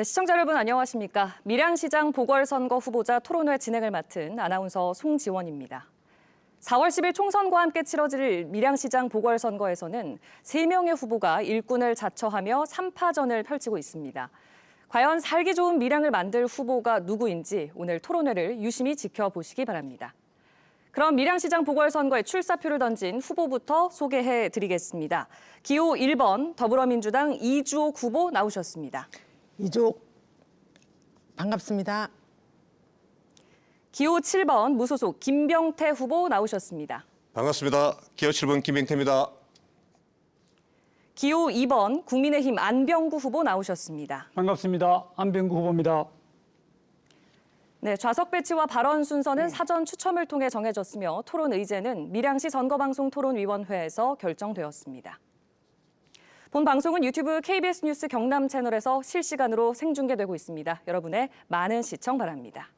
네, 시청자 여러분 안녕하십니까? 밀양시장 보궐선거 후보자 토론회 진행을 맡은 아나운서 송지원입니다. 4월 10일 총선과 함께 치러질 밀양시장 보궐선거에서는 3명의 후보가 일꾼을 자처하며 3파전을 펼치고 있습니다. 과연 살기 좋은 밀양을 만들 후보가 누구인지 오늘 토론회를 유심히 지켜보시기 바랍니다. 그럼 밀양시장 보궐선거에 출사표를 던진 후보부터 소개해드리겠습니다. 기호 1번 더불어민주당 이주옥 후보 나오셨습니다. 이주옥 반갑습니다. 기호 7번 무소속 김병태 후보 나오셨습니다. 반갑습니다. 기호 7번 김병태입니다. 기호 2번 국민의힘 안병구 후보 나오셨습니다. 반갑습니다. 안병구 후보입니다. 네, 좌석 배치와 발언 순서는 사전 추첨을 통해 정해졌으며 토론 의제는 밀양시 선거방송 토론위원회에서 결정되었습니다. 본 방송은 유튜브 KBS 뉴스 경남 채널에서 실시간으로 생중계되고 있습니다. 여러분의 많은 시청 바랍니다.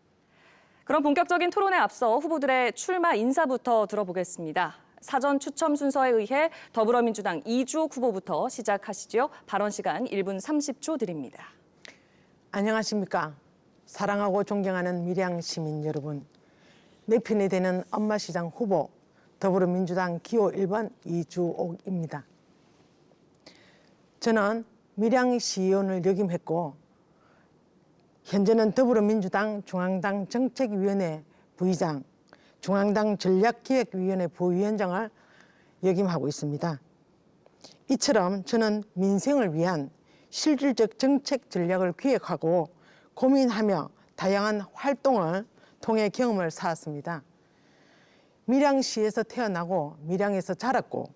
그럼 본격적인 토론에 앞서 후보들의 출마 인사부터 들어보겠습니다. 사전 추첨 순서에 의해 더불어민주당 이주옥 후보부터 시작하시죠. 발언 시간 1분 30초 드립니다. 안녕하십니까? 사랑하고 존경하는 밀양 시민 여러분. 내 편이 되는 엄마시장 후보 더불어민주당 기호 1번 이주옥입니다. 저는 밀양시의원을 역임했고 현재는 더불어민주당 중앙당 정책위원회 부의장, 중앙당 전략기획위원회 부위원장을 역임하고 있습니다. 이처럼 저는 민생을 위한 실질적 정책 전략을 기획하고 고민하며 다양한 활동을 통해 경험을 쌓았습니다. 밀양시에서 태어나고 밀양에서 자랐고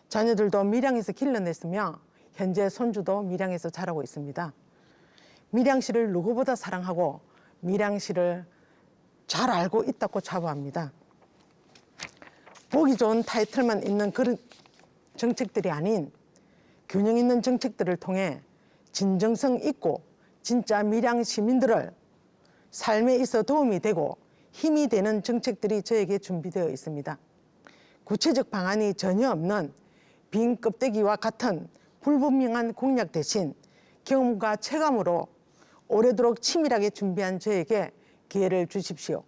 자녀들도 밀양에서 길러냈으며 현재 손주도 밀양에서 자라고 있습니다. 밀양시를 누구보다 사랑하고 밀양시를 잘 알고 있다고 자부합니다. 보기 좋은 타이틀만 있는 그런 정책들이 아닌 균형 있는 정책들을 통해 진정성 있고 진짜 밀양 시민들을 삶에 있어 도움이 되고 힘이 되는 정책들이 저에게 준비되어 있습니다. 구체적 방안이 전혀 없는 빈 껍데기와 같은 불분명한 공약 대신 경험과 체감으로 오래도록 치밀하게 준비한 저에게 기회를 주십시오.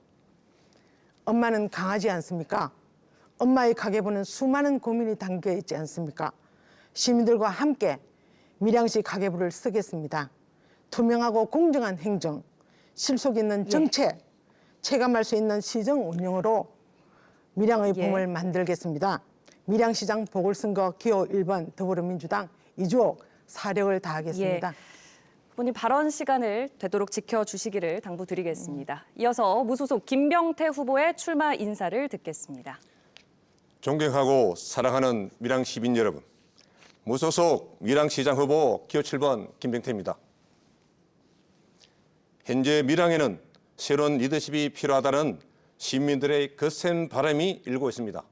엄마는 강하지 않습니까? 엄마의 가계부는 수많은 고민이 담겨 있지 않습니까? 시민들과 함께 밀양시 가계부를 쓰겠습니다. 투명하고 공정한 행정, 실속 있는 정책, 체감할 수 있는 시정 운영으로 밀양의 봄을 만들겠습니다. 밀양시장 보궐선거 기호 1번 더불어민주당 이주옥 사력을 다하겠습니다. 후보님 발언 시간을 되도록 지켜주시기를 당부드리겠습니다. 이어서 무소속 김병태 후보의 출마 인사를 듣겠습니다. 존경하고 사랑하는 밀양 시민 여러분, 무소속 밀양시장 후보 기호 7번 김병태입니다. 현재 밀양에는 새로운 리더십이 필요하다는 시민들의 거센 바람이 일고 있습니다.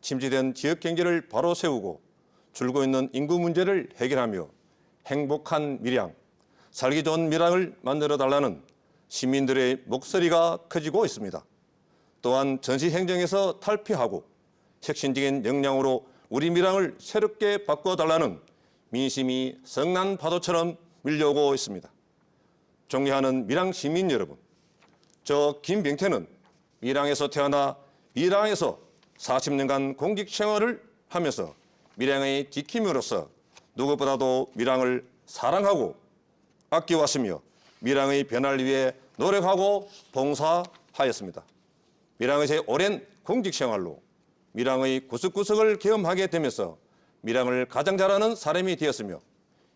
침체된 지역 경제를 바로 세우고 줄고 있는 인구 문제를 해결하며 행복한 밀양, 살기 좋은 밀양을 만들어달라는 시민들의 목소리가 커지고 있습니다. 또한 전시행정에서 탈피하고 혁신적인 역량으로 우리 밀양을 새롭게 바꿔달라는 민심이 성난 파도처럼 밀려오고 있습니다. 존경하는 밀양 시민 여러분, 저 김병태는 밀양에서 태어나 밀양에서 40년간 공직 생활을 하면서 밀양의 지킴이로서 누구보다도 밀양을 사랑하고 아껴왔으며 밀양의 변화를 위해 노력하고 봉사하였습니다. 밀양에서의 오랜 공직 생활로 밀양의 구석구석을 경험하게 되면서 밀양을 가장 잘하는 사람이 되었으며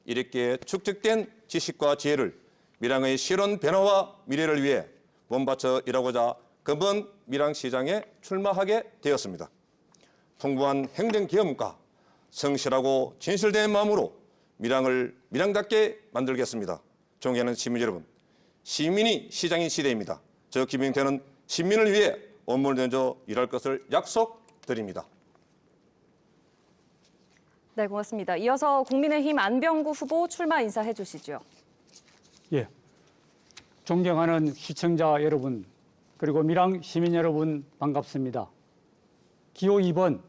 이렇게 축적된 지식과 지혜를 밀양의 실현 변화와 미래를 위해 몸바쳐 일하고자 금번 밀양시장에 출마하게 되었습니다. 풍부한 행정 경험과 성실하고 진실된 마음으로 밀양을 밀양답게 만들겠습니다. 존경하는 시민 여러분, 시민이 시장인 시대입니다. 저 김병태는 시민을 위해 온몸을 내줘 일할 것을 약속드립니다. 네, 고맙습니다. 이어서 국민의힘 안병구 후보 출마 인사해 주시죠. 예, 존경하는 시청자 여러분, 그리고 밀양 시민 여러분 반갑습니다. 기호 2번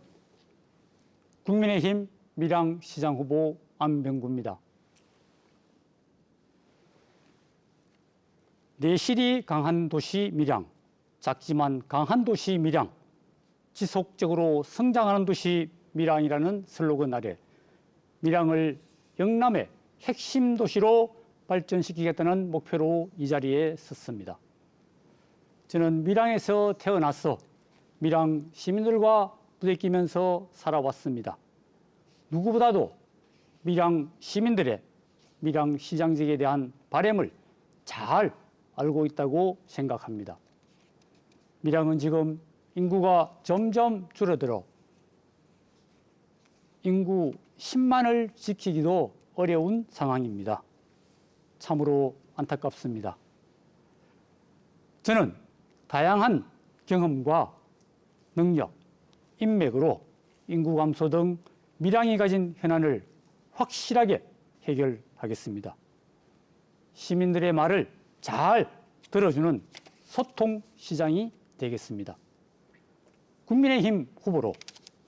국민의힘 밀양시장 후보 안병구입니다. 내실이 강한 도시 밀양, 작지만 강한 도시 밀양, 지속적으로 성장하는 도시 밀양이라는 슬로건 아래 밀양을 영남의 핵심 도시로 발전시키겠다는 목표로 이 자리에 섰습니다. 저는 밀양에서 태어나서 밀양 시민들과 부대끼면서 살아왔습니다. 누구보다도 밀양 시민들의 밀양 시장직에 대한 바람을 잘 알고 있다고 생각합니다. 밀양은 지금 인구가 점점 줄어들어 인구 10만을 지키기도 어려운 상황입니다. 참으로 안타깝습니다. 저는 다양한 경험과 능력, 인맥으로 인구 감소 등 밀양이 가진 현안을 확실하게 해결하겠습니다. 시민들의 말을 잘 들어주는 소통시장이 되겠습니다. 국민의힘 후보로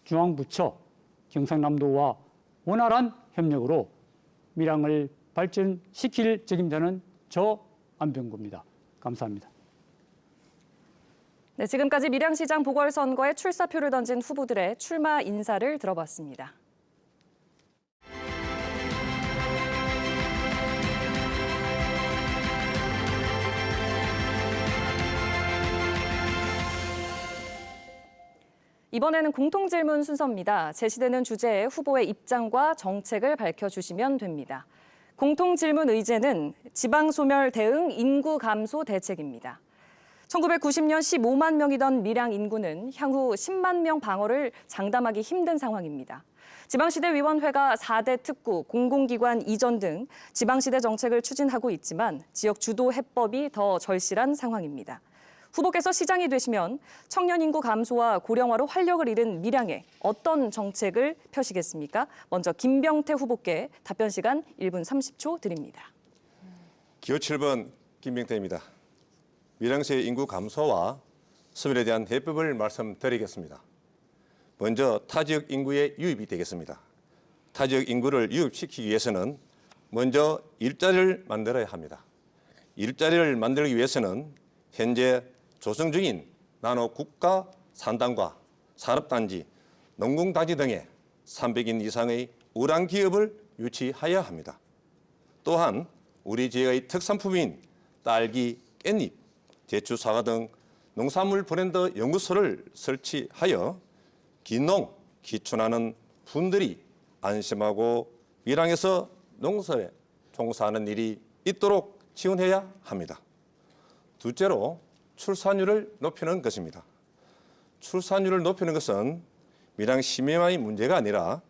중앙부처, 경상남도와 원활한 협력으로 밀양을 발전시킬 책임자는 저 안병구입니다. 감사합니다. 네, 지금까지 밀양시장 보궐선거에 출사표를 던진 후보들의 출마 인사를 들어봤습니다. 이번에는 공통질문 순서입니다. 제시되는 주제에 후보의 입장과 정책을 밝혀주시면 됩니다. 공통질문 의제는 지방소멸 대응 인구 감소 대책입니다. 1990년 15만 명이던 밀양 인구는 향후 10만 명 방어를 장담하기 힘든 상황입니다. 지방시대위원회가 4대 특구, 공공기관 이전 등 지방시대 정책을 추진하고 있지만 지역 주도 해법이 더 절실한 상황입니다. 후보께서 시장이 되시면 청년 인구 감소와 고령화로 활력을 잃은 밀양에 어떤 정책을 펴시겠습니까? 먼저 김병태 후보께 답변 시간 1분 30초 드립니다. 기호 7번 김병태입니다. 밀양시의 인구 감소와 소멸에 대한 해법을 말씀드리겠습니다. 먼저 타지역 인구의 유입이 되겠습니다. 타지역 인구를 유입시키기 위해서는 먼저 일자리를 만들어야 합니다. 일자리를 만들기 위해서는 현재 조성 중인 나노 국가 산단과 산업단지, 농공단지 등에 300인 이상의 우량 기업을 유치해야 합니다. 또한 우리 지역의 특산품인 딸기, 깻잎, 대추, 사과 등 농산물 브랜드 연구소를 설치하여 기농, 기촌하는 분들이 안심하고 밀양에서 농사에 종사하는 일이 있도록 지원해야 합니다. 둘째로 출산율을 높이는 것입니다. 출산율을 높이는 것은 밀양 시민만의 문제가 아니라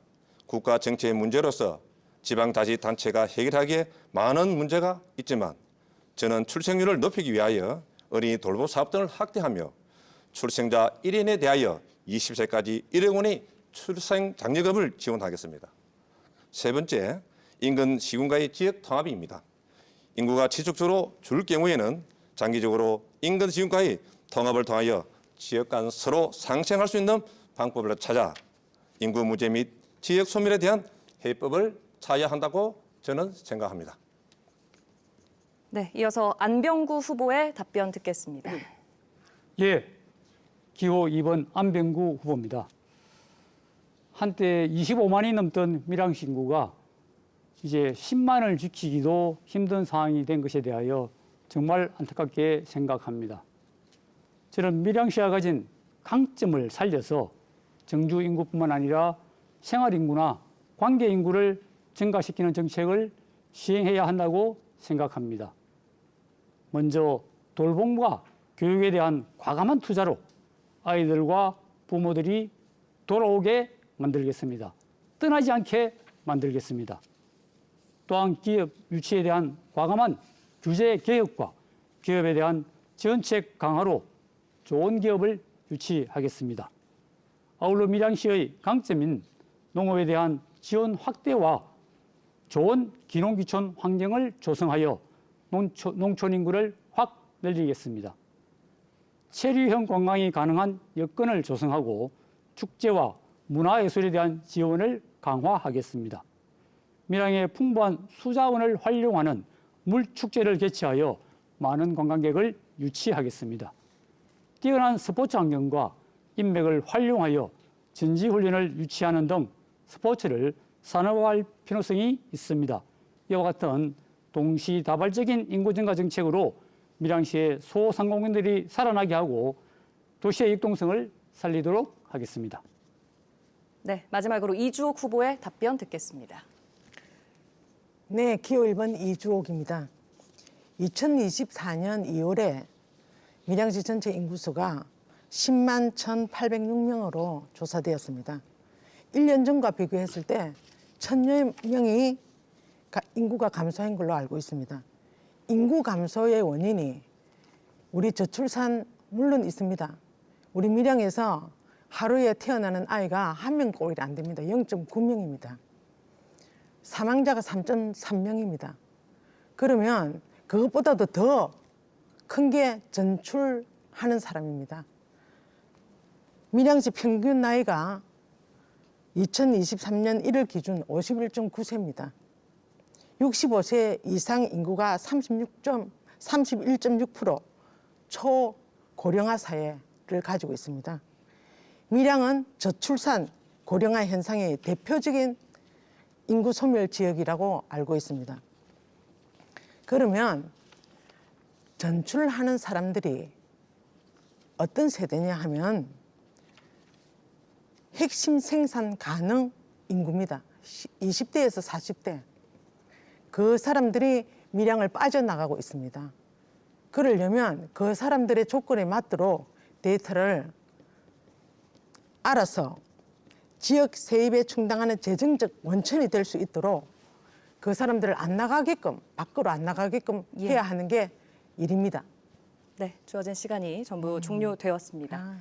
국가 정책의 문제로서 지방자치단체가 해결하기에 많은 문제가 있지만 저는 출생률을 높이기 위하여 어린이 돌보 사업 등을 확대하며 출생자 1인에 대하여 20세까지 1억 원의 출생 장려금을 지원하겠습니다. 세 번째, 인근 시군과의 지역 통합입니다. 인구가 지속적으로 줄 경우에는 장기적으로 인근 지역과의 통합을 통하여 지역 간 서로 상생할 수 있는 방법을 찾아 인구 무제 및 지역 소멸에 대한 해법을 찾아야 한다고 저는 생각합니다. 네, 이어서 안병구 후보의 답변 듣겠습니다. 예, 기호 2번 안병구 후보입니다. 한때 25만이 넘던 밀양시 인구가 이제 10만을 지키기도 힘든 상황이 된 것에 대하여 정말 안타깝게 생각합니다. 저는 밀양시가 가진 강점을 살려서 정주 인구뿐만 아니라 생활 인구나 관계 인구를 증가시키는 정책을 시행해야 한다고 생각합니다. 먼저 돌봄과 교육에 대한 과감한 투자로 아이들과 부모들이 돌아오게 만들겠습니다. 떠나지 않게 만들겠습니다. 또한 기업 유치에 대한 과감한 규제 개혁과 기업에 대한 정책 강화로 좋은 기업을 유치하겠습니다. 아울러 밀양시의 강점인 농업에 대한 지원 확대와 좋은 기농기촌 환경을 조성하여 농촌 인구를 확 늘리겠습니다. 체류형 관광이 가능한 여건을 조성하고 축제와 문화예술에 대한 지원을 강화하겠습니다. 밀양의 풍부한 수자원을 활용하는 물축제를 개최하여 많은 관광객을 유치하겠습니다. 뛰어난 스포츠 환경과 인맥을 활용하여 전지훈련을 유치하는 등 스포츠를 산업화할 필요성이 있습니다. 이와 같은 동시다발적인 인구 증가 정책으로 밀양시의 소상공인들이 살아나게 하고 도시의 융통성을 살리도록 하겠습니다. 네, 마지막으로 이주옥 후보의 답변 듣겠습니다. 네, 기호 1번 이주옥입니다. 2024년 2월에 밀양시 전체 인구수가 10만 1,806명으로 조사되었습니다. 1년 전과 비교했을 때 1,000여 명이 인구가 감소한 걸로 알고 있습니다. 인구 감소의 원인이 우리 저출산 물론 있습니다. 우리 밀양에서 하루에 태어나는 아이가 1명꼴이 안 됩니다. 0.9명입니다. 사망자가 3.3명입니다. 그러면 그것보다도 더 큰 게 전출하는 사람입니다. 밀양시 평균 나이가 2023년 1월 기준 51.9세입니다. 65세 이상 인구가 31.6% 초고령화 사회를 가지고 있습니다. 밀양은 저출산 고령화 현상의 대표적인 인구 소멸 지역이라고 알고 있습니다. 그러면 전출하는 사람들이 어떤 세대냐 하면 핵심 생산 가능 인구입니다. 20대에서 40대. 그 사람들이 밀양을 빠져나가고 있습니다. 그러려면 그 사람들의 조건에 맞도록 데이터를 알아서 지역 세입에 충당하는 재정적 원천이 될 수 있도록 그 사람들을 안 나가게끔, 밖으로 안 나가게끔 해야 하는 게 일입니다. 네, 주어진 시간이 전부 종료되었습니다.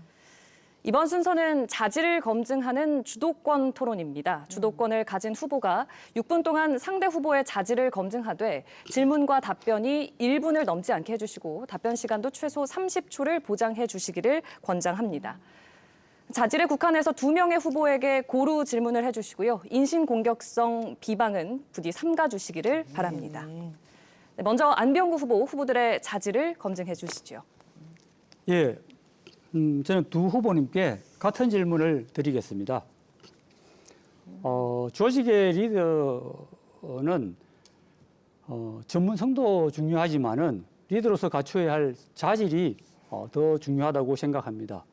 이번 순서는 자질을 검증하는 주도권 토론입니다. 주도권을 가진 후보가 6분 동안 상대 후보의 자질을 검증하되 질문과 답변이 1분을 넘지 않게 해주시고 답변 시간도 최소 30초를 보장해 주시기를 권장합니다. 자질에 국한해서 2명의 후보에게 고루 질문을 해주시고요. 인신공격성 비방은 부디 삼가주시기를 바랍니다. 네, 먼저 안병구 후보들의 자질을 검증해 주시죠. 예, 저는 두 후보님께 같은 질문을 드리겠습니다. 조직의 리더는 전문성도 중요하지만은 리더로서 갖춰야 할 자질이 더 중요하다고 생각합니다.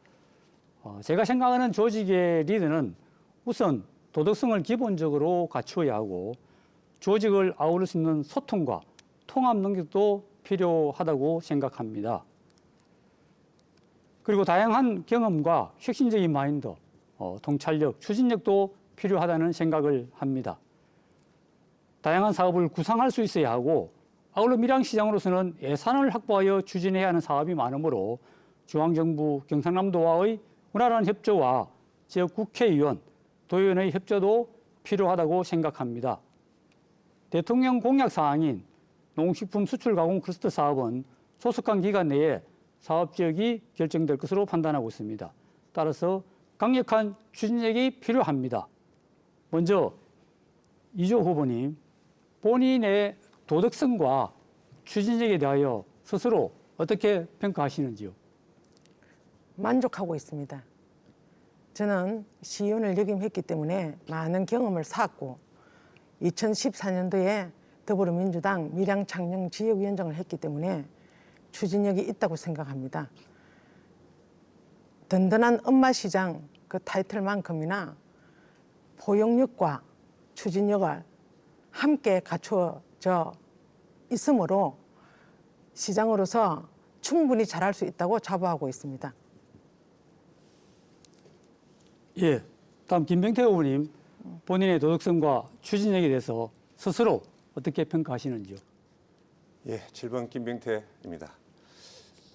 제가 생각하는 조직의 리더는 우선 도덕성을 기본적으로 갖춰야 하고 조직을 아우를 수 있는 소통과 통합 능력도 필요하다고 생각합니다. 그리고 다양한 경험과 혁신적인 마인드, 통찰력, 추진력도 필요하다는 생각을 합니다. 다양한 사업을 구상할 수 있어야 하고 아울러 밀양시장으로서는 예산을 확보하여 추진해야 하는 사업이 많으므로 중앙정부 경상남도와의 원활한 협조와 지역 국회의원, 도의원의 협조도 필요하다고 생각합니다. 대통령 공약 사항인 농식품 수출 가공 클러스터 사업은 소속한 기간 내에 사업 지역이 결정될 것으로 판단하고 있습니다. 따라서 강력한 추진력이 필요합니다. 먼저 이주옥 후보님, 본인의 도덕성과 추진력에 대하여 스스로 어떻게 평가하시는지요? 만족하고 있습니다. 저는 시의원을 역임했기 때문에 많은 경험을 쌓았고 2014년도에 더불어민주당 밀양창녕지역위원장을 했기 때문에 추진력이 있다고 생각합니다. 든든한 엄마시장 그 타이틀만큼이나 포용력과 추진력을 함께 갖추어져 있으므로 시장으로서 충분히 잘할 수 있다고 자부하고 있습니다. 예, 다음 김병태 후보님, 본인의 도덕성과 추진력에 대해서 스스로 어떻게 평가하시는지요? 예, 7번 김병태입니다.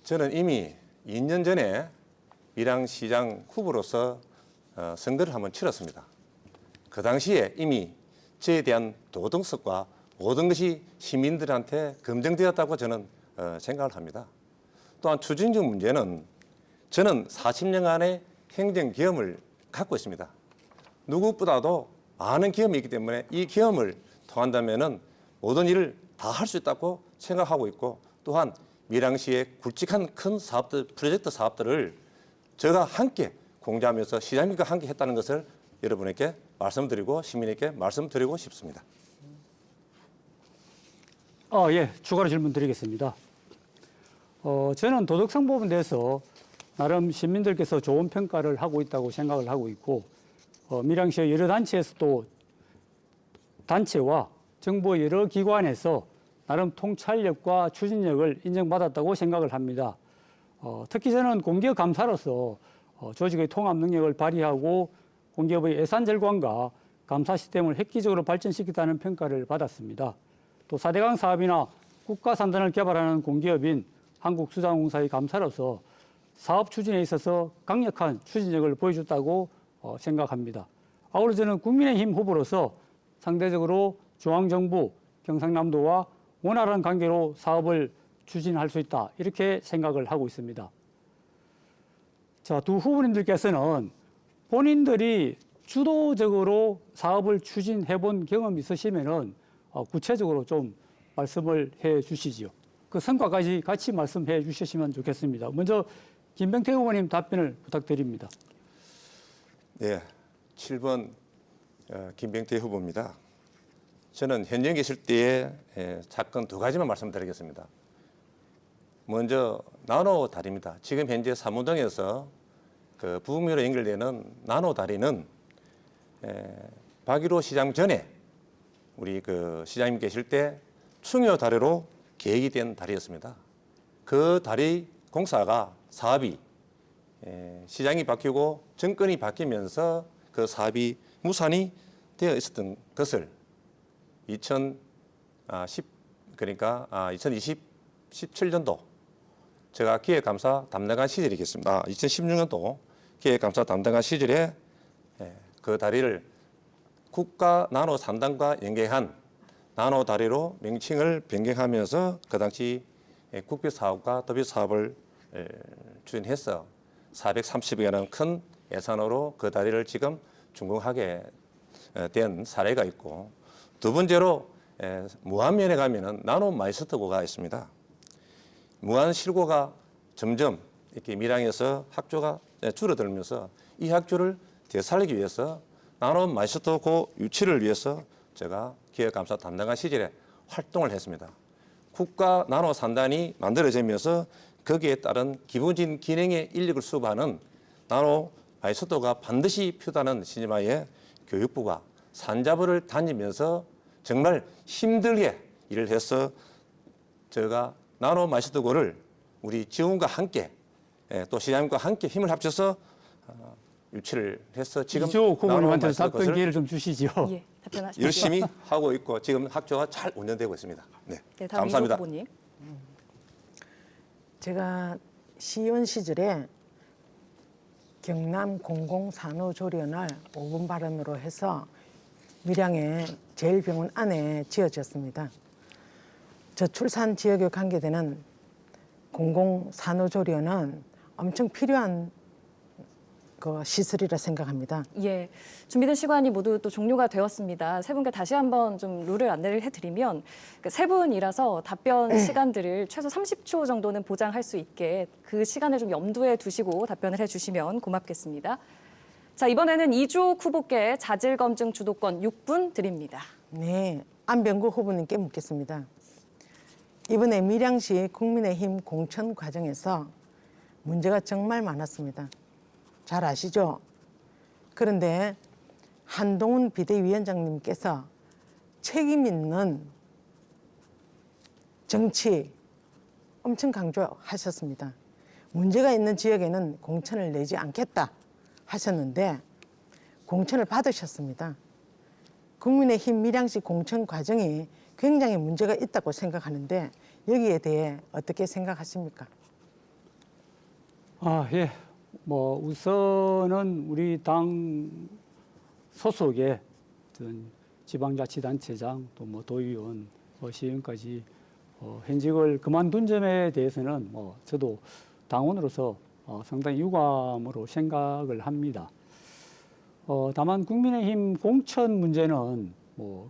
저는 이미 2년 전에 밀양시장 후보로서 선거를 한번 치렀습니다. 그 당시에 이미 저에 대한 도덕성과 모든 것이 시민들한테 검증되었다고 저는 생각을 합니다. 또한 추진적 문제는 저는 40년간의 행정 경험을 갖고 있습니다. 누구보다도 많은 경험이 있기 때문에 이 경험을 통한다면은 모든 일을 다 할 수 있다고 생각하고 있고 또한 밀양시의 굵직한 큰 사업들, 프로젝트 사업들을 제가 함께 공유하면서 시장님과 함께 했다는 것을 여러분에게 말씀드리고 시민에게 말씀드리고 싶습니다. 예, 추가로 질문 드리겠습니다. 저는 도덕성 부분에 대해서 나름 시민들께서 좋은 평가를 하고 있다고 생각을 하고 있고, 밀양시의 여러 단체에서도 단체와 정부의 여러 기관에서 나름 통찰력과 추진력을 인정받았다고 생각을 합니다. 특히 저는 공기업 감사로서 조직의 통합 능력을 발휘하고 공기업의 예산 절감과 감사 시스템을 획기적으로 발전시켰다는 평가를 받았습니다. 또 4대강 사업이나 국가 산단을 개발하는 공기업인 한국수자공사의 감사로서 사업 추진에 있어서 강력한 추진력을 보여줬다고 생각합니다. 아울러 저는 국민의힘 후보로서 상대적으로 중앙정부, 경상남도와 원활한 관계로 사업을 추진할 수 있다, 이렇게 생각을 하고 있습니다. 자, 두 후보님들께서는 본인들이 주도적으로 사업을 추진해 본 경험이 있으시면은 구체적으로 좀 말씀을 해 주시지요. 그 성과까지 같이 말씀해 주셨으면 좋겠습니다. 먼저 김병태 후보님 답변을 부탁드립니다. 네, 7번 김병태 후보입니다. 저는 현장에 계실 때의 사건 두 가지만 말씀드리겠습니다. 먼저 나노 다리입니다. 지금 현재 사무동에서 그 부흥로로 연결되는 나노 다리는 박일호 시장 전에 우리 그 시장님 계실 때 충효 다리로 계획이 된 다리였습니다. 그 다리 공사가 사업이 시장이 바뀌고 정권이 바뀌면서 그 사업이 무산이 되어 있었던 것을 2017년도 제가 기획감사 담당한 시절이겠습니다. 2016년도 기획감사 담당한 시절에 그 다리를 국가 나노 산단과 연계한 나노 다리로 명칭을 변경하면서 그 당시 국비 사업과 도비 사업을 추진해서 430억이라는 큰 예산으로 그 다리를 지금 준공하게 된 사례가 있고, 두 번째로 무안면에 가면은 나노 마이스터고가 있습니다. 무안 실고가 점점 이렇게 밀양에서 학교가 줄어들면서 이 학교를 되살리기 위해서 나노 마이스터고 유치를 위해서 제가 기획감사 담당한 시절에 활동을 했습니다. 국가 나노 산단이 만들어지면서 거기에 따른 기본적인 기능의 인력을 수급하는 나노 마이스터가 반드시 필요하다는 신임하에 교육부가 산자부를 다니면서 정말 힘들게 일을 해서 제가 나노 마이스터고를 우리 지원과 함께 또 시장님과 함께 힘을 합쳐서 유치를 해서 지금 이조 후보님한테 나노 답변 마이스터고를 기회를 좀 주시죠. 예, 답변하십시오. 열심히 하고 있고 지금 학교가 잘 운영되고 있습니다. 네, 네, 다음 이조 감사합니다. 후보님. 제가 시의원 시절에 경남 공공산후조리원을 5분 발언으로 해서 밀양의 제일병원 안에 지어졌습니다. 저출산 지역에 관계되는 공공산후조리원은 엄청 필요한 그 시설이라 생각합니다. 예, 준비된 시간이 모두 또 종료가 되었습니다. 세 분께 다시 한번 좀 룰을 안내를 해드리면 세 분이라서 답변 시간들을 최소 30초 정도는 보장할 수 있게 그 시간을 좀 염두에 두시고 답변을 해주시면 고맙겠습니다. 자, 이번에는 이주옥 후보께 자질검증 주도권 6분 드립니다. 네, 안병구 후보님께 묻겠습니다. 이번에 밀양시 국민의힘 공천 과정에서 문제가 정말 많았습니다. 잘 아시죠? 그런데 한동훈 비대위원장님께서 책임 있는 정치 엄청 강조하셨습니다. 문제가 있는 지역에는 공천을 내지 않겠다 하셨는데 공천을 받으셨습니다. 국민의힘 밀양시 공천 과정이 굉장히 문제가 있다고 생각하는데 여기에 대해 어떻게 생각하십니까? 예. 우선은 우리 당 소속의 어떤 지방자치단체장 또 도의원, 시의원까지 현직을 그만둔 점에 대해서는 저도 당원으로서 상당히 유감으로 생각을 합니다. 다만 국민의힘 공천 문제는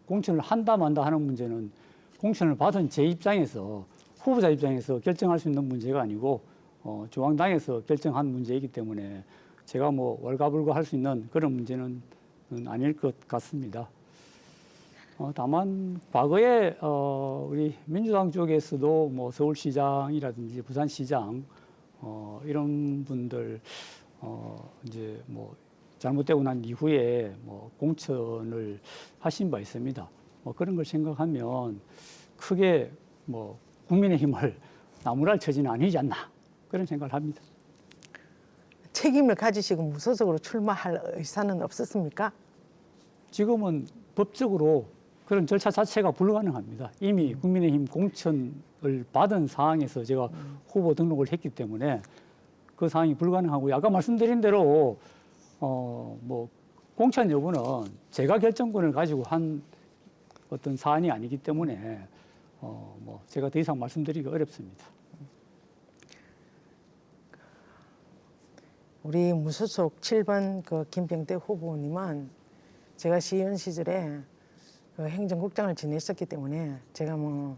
공천을 한다 만다 하는 문제는 공천을 받은 제 입장에서 후보자 입장에서 결정할 수 있는 문제가 아니고 중앙당에서 결정한 문제이기 때문에 제가 뭐 월가불가 할 수 있는 그런 문제는 아닐 것 같습니다. 다만 과거에 우리 민주당 쪽에서도 뭐 서울시장이라든지 부산시장 이런 분들 이제 뭐 잘못되고 난 이후에 뭐 공천을 하신 바 있습니다. 뭐 그런 걸 생각하면 크게 뭐 국민의힘을 나무랄 처지는 아니지 않나 그런 생각을 합니다. 책임을 가지시고 무소속으로 출마할 의사는 없었습니까? 지금은 법적으로 그런 절차 자체가 불가능합니다. 이미 국민의힘 공천을 받은 상황에서 제가 후보 등록을 했기 때문에 그 상황이 불가능하고요. 아까 말씀드린 대로 뭐 공천 여부는 제가 결정권을 가지고 한 어떤 사안이 아니기 때문에 뭐 제가 더 이상 말씀드리기가 어렵습니다. 우리 무소속 7번 그 김병대 후보님은 제가 시의원 시절에 그 행정국장을 지냈었기 때문에 제가 뭐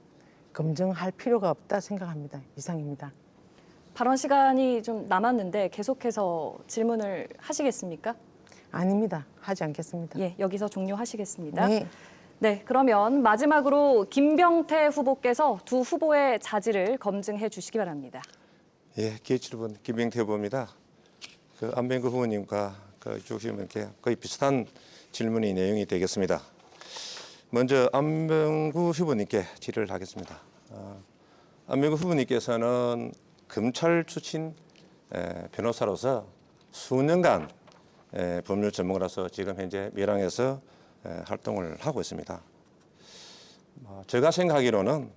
검증할 필요가 없다 생각합니다. 이상입니다. 발언 시간이 좀 남았는데 계속해서 질문을 하시겠습니까? 아닙니다. 하지 않겠습니다. 예, 여기서 종료하시겠습니다. 네. 네, 그러면 마지막으로 김병태 후보께서 두 후보의 자질을 검증해 주시기 바랍니다. 예, 기회7번 김병태 후보입니다. 그 안병구 후보님과 주시면께 거의 비슷한 질문의 내용이 되겠습니다. 먼저 안병구 후보님께 질의를 하겠습니다. 안병구 후보님께서는 검찰 출신 변호사로서 수년간 법률 전문가로서 지금 현재 밀양에서 활동을 하고 있습니다. 제가 생각하기로는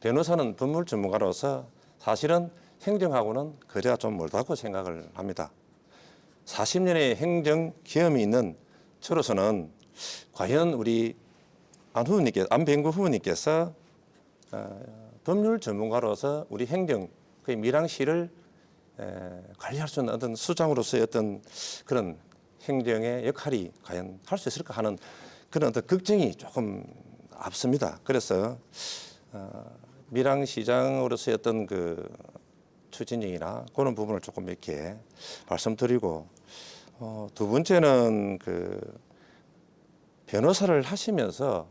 변호사는 법률 전문가로서 사실은 행정하고는 거리가 좀 멀다고 생각을 합니다. 40년의 행정 경험이 있는 저로서는 과연 우리 안병구 후보님께서 법률 전문가로서 우리 행정, 그 밀양시를 관리할 수 있는 어떤 수장으로서의 어떤 그런 행정의 역할이 과연 할 수 있을까 하는 그런 어떤 걱정이 조금 앞섭니다. 그래서 밀양시장으로서의 어떤 그 추진력이나 그런 부분을 조금 이렇게 말씀드리고 두 번째는 그 변호사를 하시면서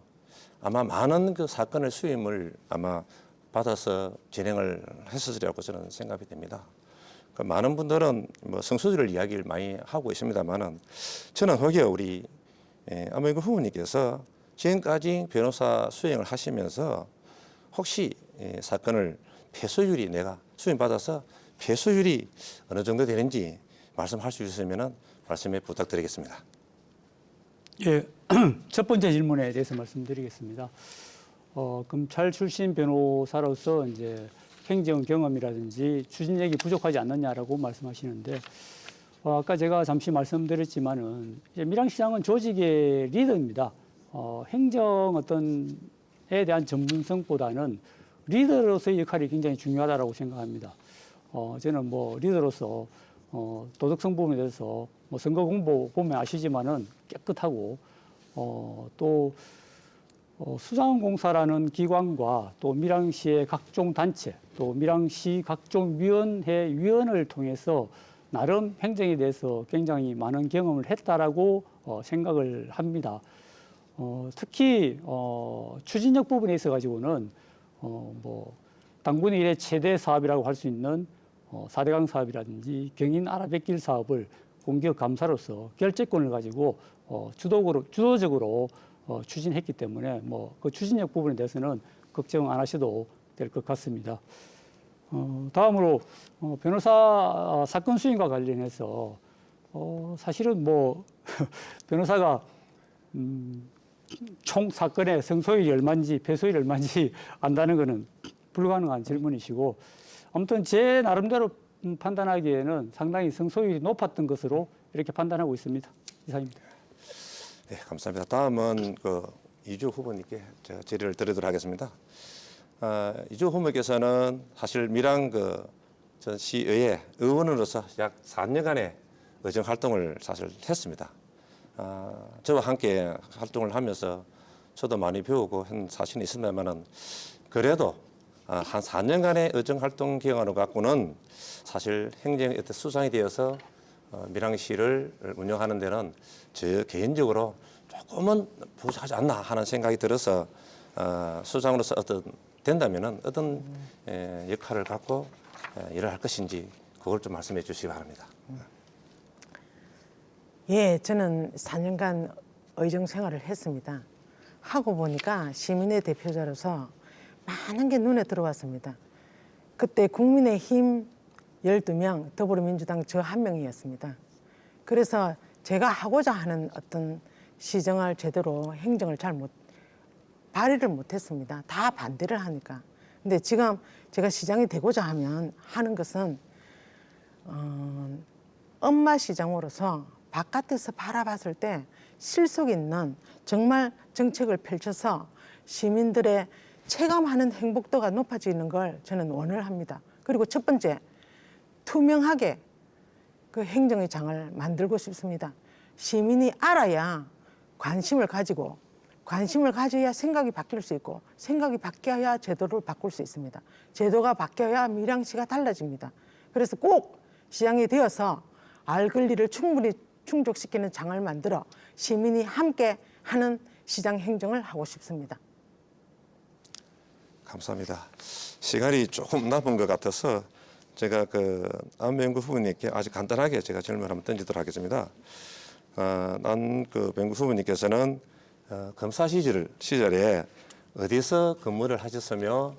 아마 많은 그 사건의 수임을 아마 받아서 진행을 했으리라고 저는 생각이 됩니다. 그 많은 분들은 뭐 성수지를 이야기를 많이 하고 있습니다만은 저는 혹여 우리 안병구 후보님께서 지금까지 변호사 수행을 하시면서 혹시 사건을 패소율이 내가 수임받아서 패소율이 어느 정도 되는지 말씀할 수 있으면 말씀에 부탁드리겠습니다. 예, 첫 번째 질문에 대해서 말씀드리겠습니다. 검찰 출신 변호사로서 이제 행정 경험이라든지 추진력이 부족하지 않느냐라고 말씀하시는데 아까 제가 잠시 말씀드렸지만은 밀양시장은 조직의 리더입니다. 행정 어떤에 대한 전문성보다는 리더로서의 역할이 굉장히 중요하다라고 생각합니다. 저는 뭐 리더로서 도덕성 부분에 대해서 뭐 선거 공보 보면 아시지만은 깨끗하고 또 수자원공사라는 기관과 또 밀양시의 각종 단체 또 밀양시 각종 위원을 통해서 나름 행정에 대해서 굉장히 많은 경험을 했다라고 생각을 합니다. 특히 추진력 부분에 있어 가지고는 뭐 당군의 일의 최대 사업이라고 할 수 있는 4대강 사업이라든지 경인 아라뱃길 사업을 공기업 감사로서 결재권을 가지고 주도적으로 추진했기 때문에 뭐 그 추진력 부분에 대해서는 걱정 안 하셔도 될 것 같습니다. 다음으로 변호사 사건 수임과 관련해서 사실은 뭐 변호사가 총 사건의 성소율이 얼마인지 패소율이 얼마인지 안다는 것은 불가능한 질문이시고 아무튼 제 나름대로 판단하기에는 상당히 성소율이 높았던 것으로 이렇게 판단하고 있습니다. 이상입니다. 네, 감사합니다. 다음은 그 이주 후보님께 제가 질의를 드리도록 하겠습니다. 이주 후보께서는 사실 밀양 전 시의회 의원으로서 약 4년간의 의정 활동을 사실 했습니다. 저와 함께 활동을 하면서 저도 많이 배우고 한 사실은 있습니다만은 그래도 한 4년간의 의정활동 기간을 갖고는 사실 행정의 어떤 수장이 되어서 밀양시를 운영하는 데는 저 개인적으로 조금은 부족하지 않나 하는 생각이 들어서 수장으로서 어떤 된다면은 어떤 역할을 갖고 일을 할 것인지 그걸 좀 말씀해 주시기 바랍니다. 예, 저는 4년간 의정 생활을 했습니다. 하고 보니까 시민의 대표자로서 많은 게 눈에 들어왔습니다. 그때 국민의힘 12명, 더불어민주당 저 한 명이었습니다. 그래서 제가 하고자 하는 어떤 시정을 제대로 행정을 발휘를 못했습니다. 다 반대를 하니까. 근데 지금 제가 시장이 되고자 하는 것은 엄마 시장으로서 바깥에서 바라봤을 때 실속 있는 정말 정책을 펼쳐서 시민들의 체감하는 행복도가 높아지는 걸 저는 원활합니다. 그리고 첫 번째, 투명하게 그 행정의 장을 만들고 싶습니다. 시민이 알아야 관심을 가져야 생각이 바뀔 수 있고, 생각이 바뀌어야 제도를 바꿀 수 있습니다. 제도가 바뀌어야 밀양시가 달라집니다. 그래서 꼭 시장이 되어서 알 권리를 충분히 충족시키는 장을 만들어 시민이 함께 하는 시장 행정을 하고 싶습니다. 감사합니다. 시간이 조금 남은 것 같아서 제가 안명구 후보님께 아주 간단하게 제가 질문을 한번 던지도록 하겠습니다. 안명구 후보님께서는 검사 시절에 어디서 근무를 하셨으며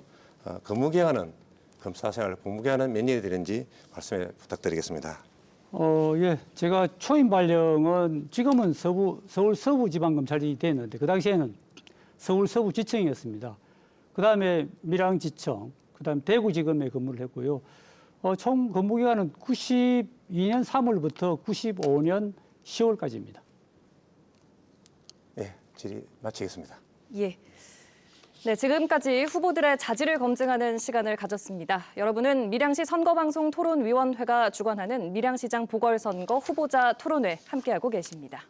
근무 기간은 검사 생활 근무 기간은 몇 년이 되는지 말씀해 부탁드리겠습니다. 예, 제가 초임 발령은 지금은 서울 서부지방검찰이 됐는데 그 당시에는 서울 서부지청이었습니다. 그 다음에 밀양지청, 그 다음에 대구지검에 근무를 했고요. 총 근무 기간은 92년 3월부터 95년 10월까지입니다. 예, 질의 마치겠습니다. 예. 네, 지금까지 후보들의 자질을 검증하는 시간을 가졌습니다. 여러분은 밀양시 선거방송 토론위원회가 주관하는 밀양시장 보궐선거 후보자 토론회 함께하고 계십니다.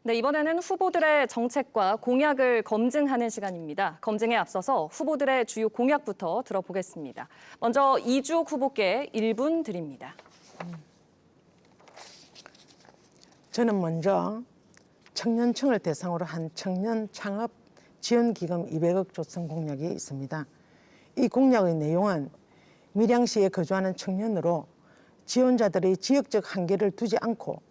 네, 이번에는 후보들의 정책과 공약을 검증하는 시간입니다. 검증에 앞서서 후보들의 주요 공약부터 들어보겠습니다. 먼저 이주옥 후보께 1분 드립니다. 저는 먼저 청년층을 대상으로 한 청년 창업 지원기금 200억 조성 공약이 있습니다. 이 공약의 내용은 밀양시에 거주하는 청년으로 지원자들의 지역적 한계를 두지 않고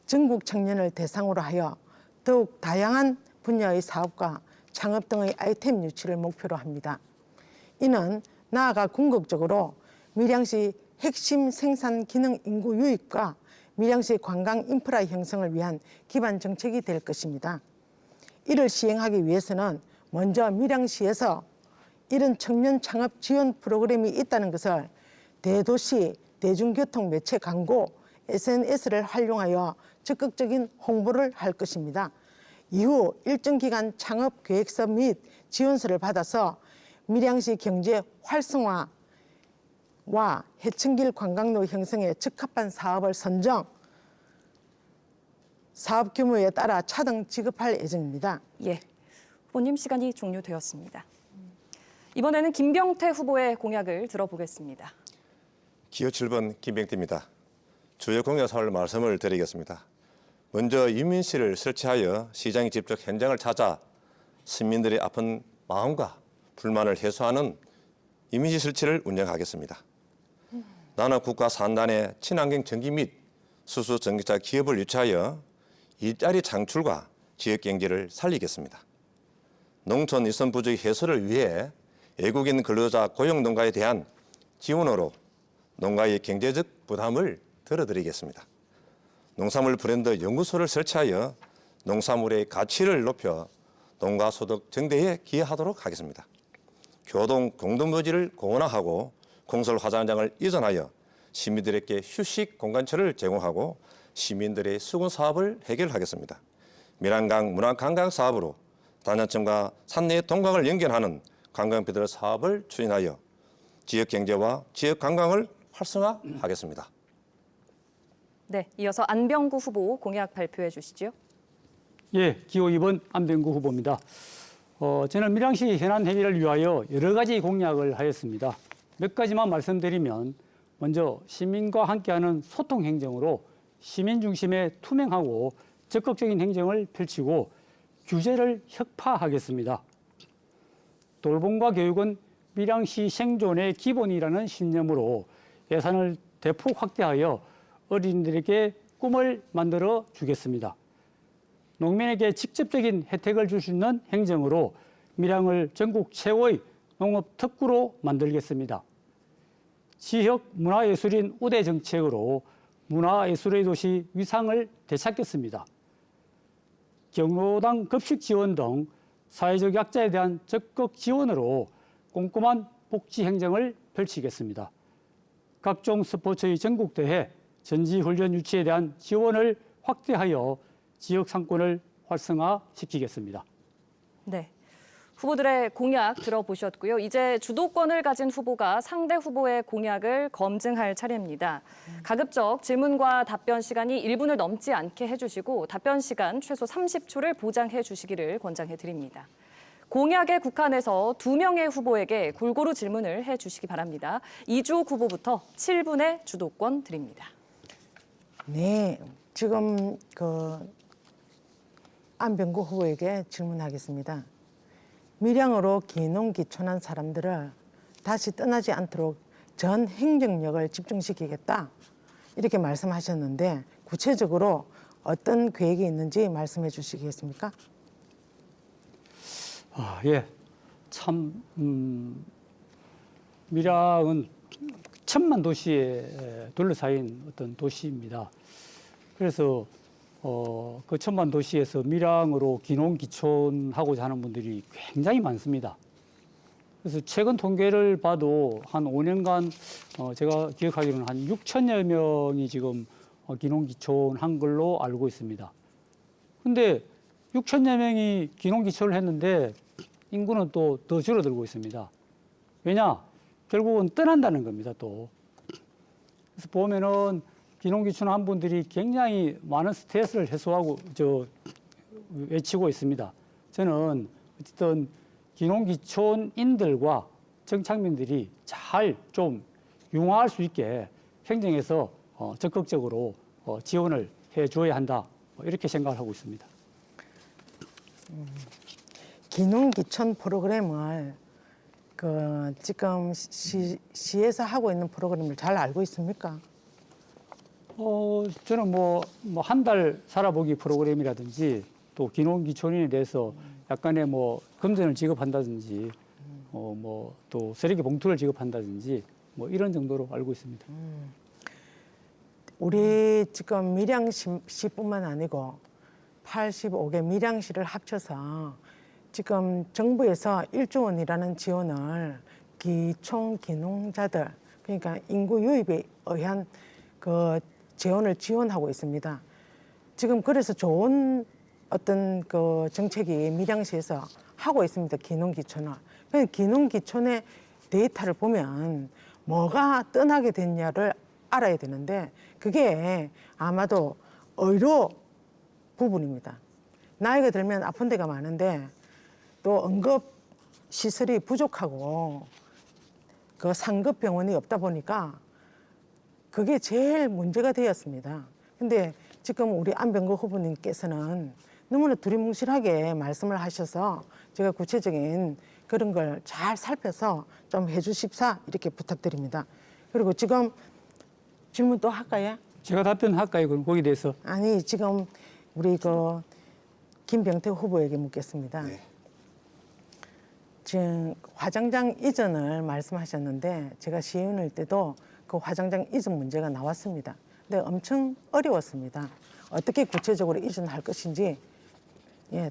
전국 청년을 대상으로 하여 더욱 다양한 분야의 사업과 창업 등의 아이템 유치를 목표로 합니다. 이는 나아가 궁극적으로 밀양시 핵심 생산 기능 인구 유입과 밀양시 관광 인프라 형성을 위한 기반 정책이 될 것입니다. 이를 시행하기 위해서는 먼저 밀양시에서 이런 청년 창업 지원 프로그램이 있다는 것을 대도시 대중교통 매체 광고, SNS를 활용하여 적극적인 홍보를 할 것입니다. 이후 일정 기간 창업 계획서 및 지원서를 받아서 밀양시 경제 활성화와 해충길 관광로 형성에 적합한 사업을 선정, 사업 규모에 따라 차등 지급할 예정입니다. 예, 후보님 시간이 종료되었습니다. 이번에는 김병태 후보의 공약을 들어보겠습니다. 기호 7번 김병태입니다. 주요 공약 사항을 말씀을 드리겠습니다. 먼저 유민실을 설치하여 시장이 직접 현장을 찾아 시민들의 아픈 마음과 불만을 해소하는 유민실 설치를 운영하겠습니다. 나는 국가 산단의 친환경 전기 및 수소 전기차 기업을 유치하여 일자리 창출과 지역 경제를 살리겠습니다. 농촌 일선 부족의 해소를 위해 외국인 근로자 고용 농가에 대한 지원으로 농가의 경제적 부담을 덜어드리겠습니다. 농산물 브랜드 연구소를 설치하여 농산물의 가치를 높여 농가 소득 증대에 기여하도록 하겠습니다. 교동 공동묘지를 공원화하고 공설 화장장을 이전하여 시민들에게 휴식 공간처를 제공하고 시민들의 수건 사업을 해결하겠습니다. 밀양강 문화관광 사업으로 단연층과 산내 동강을 연결하는 관광배들 사업을 추진하여 지역 경제와 지역 관광을 활성화하겠습니다. 네, 이어서 안병구 후보 공약 발표해 주시죠. 예, 기호 2번 안병구 후보입니다. 저는 밀양시 현안 해결을 위하여 여러 가지 공약을 하였습니다. 몇 가지만 말씀드리면 먼저 시민과 함께하는 소통 행정으로 시민 중심의 투명하고 적극적인 행정을 펼치고 규제를 혁파하겠습니다. 돌봄과 교육은 밀양시 생존의 기본이라는 신념으로 예산을 대폭 확대하여 어린이들에게 꿈을 만들어 주겠습니다. 농민에게 직접적인 혜택을 줄 수 있는 행정으로 밀양을 전국 최고의 농업 특구로 만들겠습니다. 지역 문화예술인 우대 정책으로 문화예술의 도시 위상을 되찾겠습니다. 경로당 급식 지원 등 사회적 약자에 대한 적극 지원으로 꼼꼼한 복지 행정을 펼치겠습니다. 각종 스포츠의 전국대회, 전지훈련 유치에 대한 지원을 확대하여 지역 상권을 활성화시키겠습니다. 네. 후보들의 공약 들어보셨고요. 이제 주도권을 가진 후보가 상대 후보의 공약을 검증할 차례입니다. 가급적 질문과 답변 시간이 1분을 넘지 않게 해주시고 답변 시간 최소 30초를 보장해 주시기를 권장해 드립니다. 공약에 국한해서 2명의 후보에게 골고루 질문을 해 주시기 바랍니다. 이주옥 후보부터 7분의 주도권 드립니다. 네, 지금 안병구 후보에게 질문하겠습니다. 밀양으로 귀농귀촌한 사람들을 다시 떠나지 않도록 전 행정력을 집중시키겠다 이렇게 말씀하셨는데 구체적으로 어떤 계획이 있는지 말씀해 주시겠습니까? 예, 참 밀양은 천만 도시에 둘러싸인 어떤 도시입니다. 그래서 그 천만 도시에서 밀양으로 귀농귀촌하고자 하는 분들이 굉장히 많습니다. 그래서 최근 통계를 봐도 한 5년간 제가 기억하기로는 한 6천여 명이 지금 귀농귀촌한 걸로 알고 있습니다. 근데 6천여 명이 귀농귀촌을 했는데 인구는 또 더 줄어들고 있습니다. 왜냐? 결국은 떠난다는 겁니다, 또. 그래서 보면은 귀농귀촌한 분들이 굉장히 많은 스트레스를 해소하고 외치고 있습니다. 저는 어쨌든 귀농귀촌인들과 정착민들이 잘 좀 융화할 수 있게 행정에서 적극적으로 지원을 해줘야 한다 이렇게 생각을 하고 있습니다. 귀농귀촌 프로그램을 지금 시에서 하고 있는 프로그램을 잘 알고 있습니까? 저는 한 달 살아보기 프로그램이라든지 또 귀농귀촌인에 대해서 약간의 금전을 지급한다든지 또 쓰레기 봉투를 지급한다든지 이런 정도로 알고 있습니다. 우리 지금 밀양시뿐만 아니고 85개 밀양시를 합쳐서 지금 정부에서 1조 원이라는 지원을 귀농자들 그러니까 인구 유입에 의한 재원을 지원하고 있습니다. 지금 그래서 좋은 어떤 정책이 밀양시에서 하고 있습니다. 귀농귀촌을. 귀농귀촌의 데이터를 보면 뭐가 떠나게 됐냐를 알아야 되는데 그게 아마도 의료 부분입니다. 나이가 들면 아픈 데가 많은데 또 응급시설이 부족하고 상급 병원이 없다 보니까 그게 제일 문제가 되었습니다. 근데 지금 우리 안병구 후보님께서는 너무나 두리뭉실하게 말씀을 하셔서 제가 구체적인 그런 걸 잘 살펴서 좀 해주십사 이렇게 부탁드립니다. 그리고 지금 질문 또 할까요? 제가 답변할까요? 그럼 거기에 대해서? 아니 지금 우리 김병태 후보에게 묻겠습니다. 네. 지금 화장장 이전을 말씀하셨는데 제가 시의원일 때도 그 화장장 이전 문제가 나왔습니다. 근데 엄청 어려웠습니다. 어떻게 구체적으로 이전할 것인지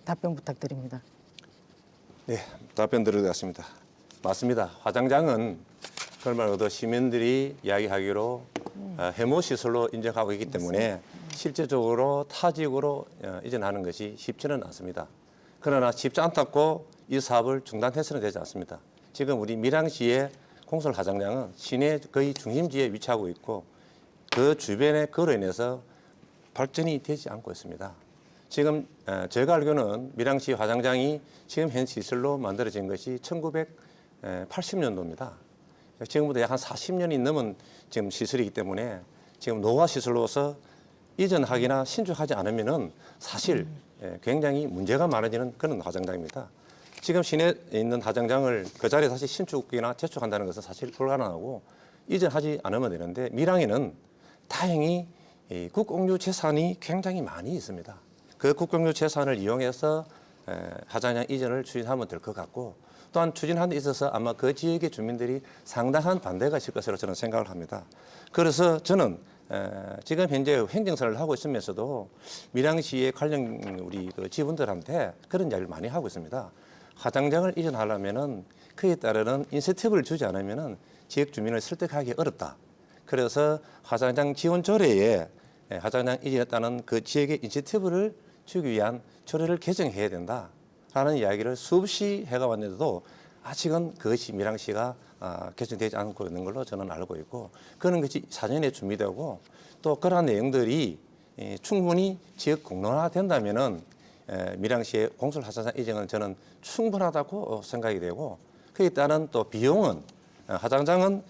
답변 부탁드립니다. 네, 답변 드리겠습니다. 맞습니다. 화장장은 그말 시민들이 이야기하기로 해모시설로 인정하고 있기 때문에 실제적으로 타직으로 이전하는 것이 쉽지는 않습니다. 그러나 쉽지 않다고 이 사업을 중단해서는 되지 않습니다. 지금 우리 밀양시에 공설 화장장은 시내 거의 중심지에 위치하고 있고 그 주변에 그로 인해서 발전이 되지 않고 있습니다. 지금 제가 알기로는 밀양시 화장장이 지금 현 시설로 만들어진 것이 1980년도입니다. 지금부터 약 한 40년이 넘은 지금 시설이기 때문에 지금 노화 시설로서 이전하기나 신축하지 않으면은 사실 굉장히 문제가 많아지는 그런 화장장입니다. 지금 시내에 있는 화장장을 그 자리에 다시 신축이나 재축한다는 것은 사실 불가능하고 이전하지 않으면 되는데 밀양에는 다행히 이 국공유 재산이 굉장히 많이 있습니다. 그 국공유 재산을 이용해서 화장장 이전을 추진하면 될 것 같고 또한 추진하는 데 있어서 아마 그 지역의 주민들이 상당한 반대가 있을 것으로 저는 생각을 합니다. 그래서 저는 지금 현재 행정선을 하고 있으면서도 밀양시의 관련 우리 그 지분들한테 그런 이야기를 많이 하고 있습니다. 화장장을 이전하려면은 그에 따르는 인센티브를 주지 않으면은 지역 주민을 설득하기 어렵다. 그래서 화장장 지원 조례에 화장장 이전했다는 그 지역의 인센티브를 주기 위한 조례를 개정해야 된다라는 이야기를 수없이 해가 왔는데도 아직은 그것이 밀양시가 개정되지 않고 있는 걸로 저는 알고 있고 그런 것이 사전에 준비되고 또 그러한 내용들이 충분히 지역 공론화된다면은 밀양시의 공설 화장장 이전은 저는 충분하다고 생각이 되고 그에 따른 또 비용은 화장장은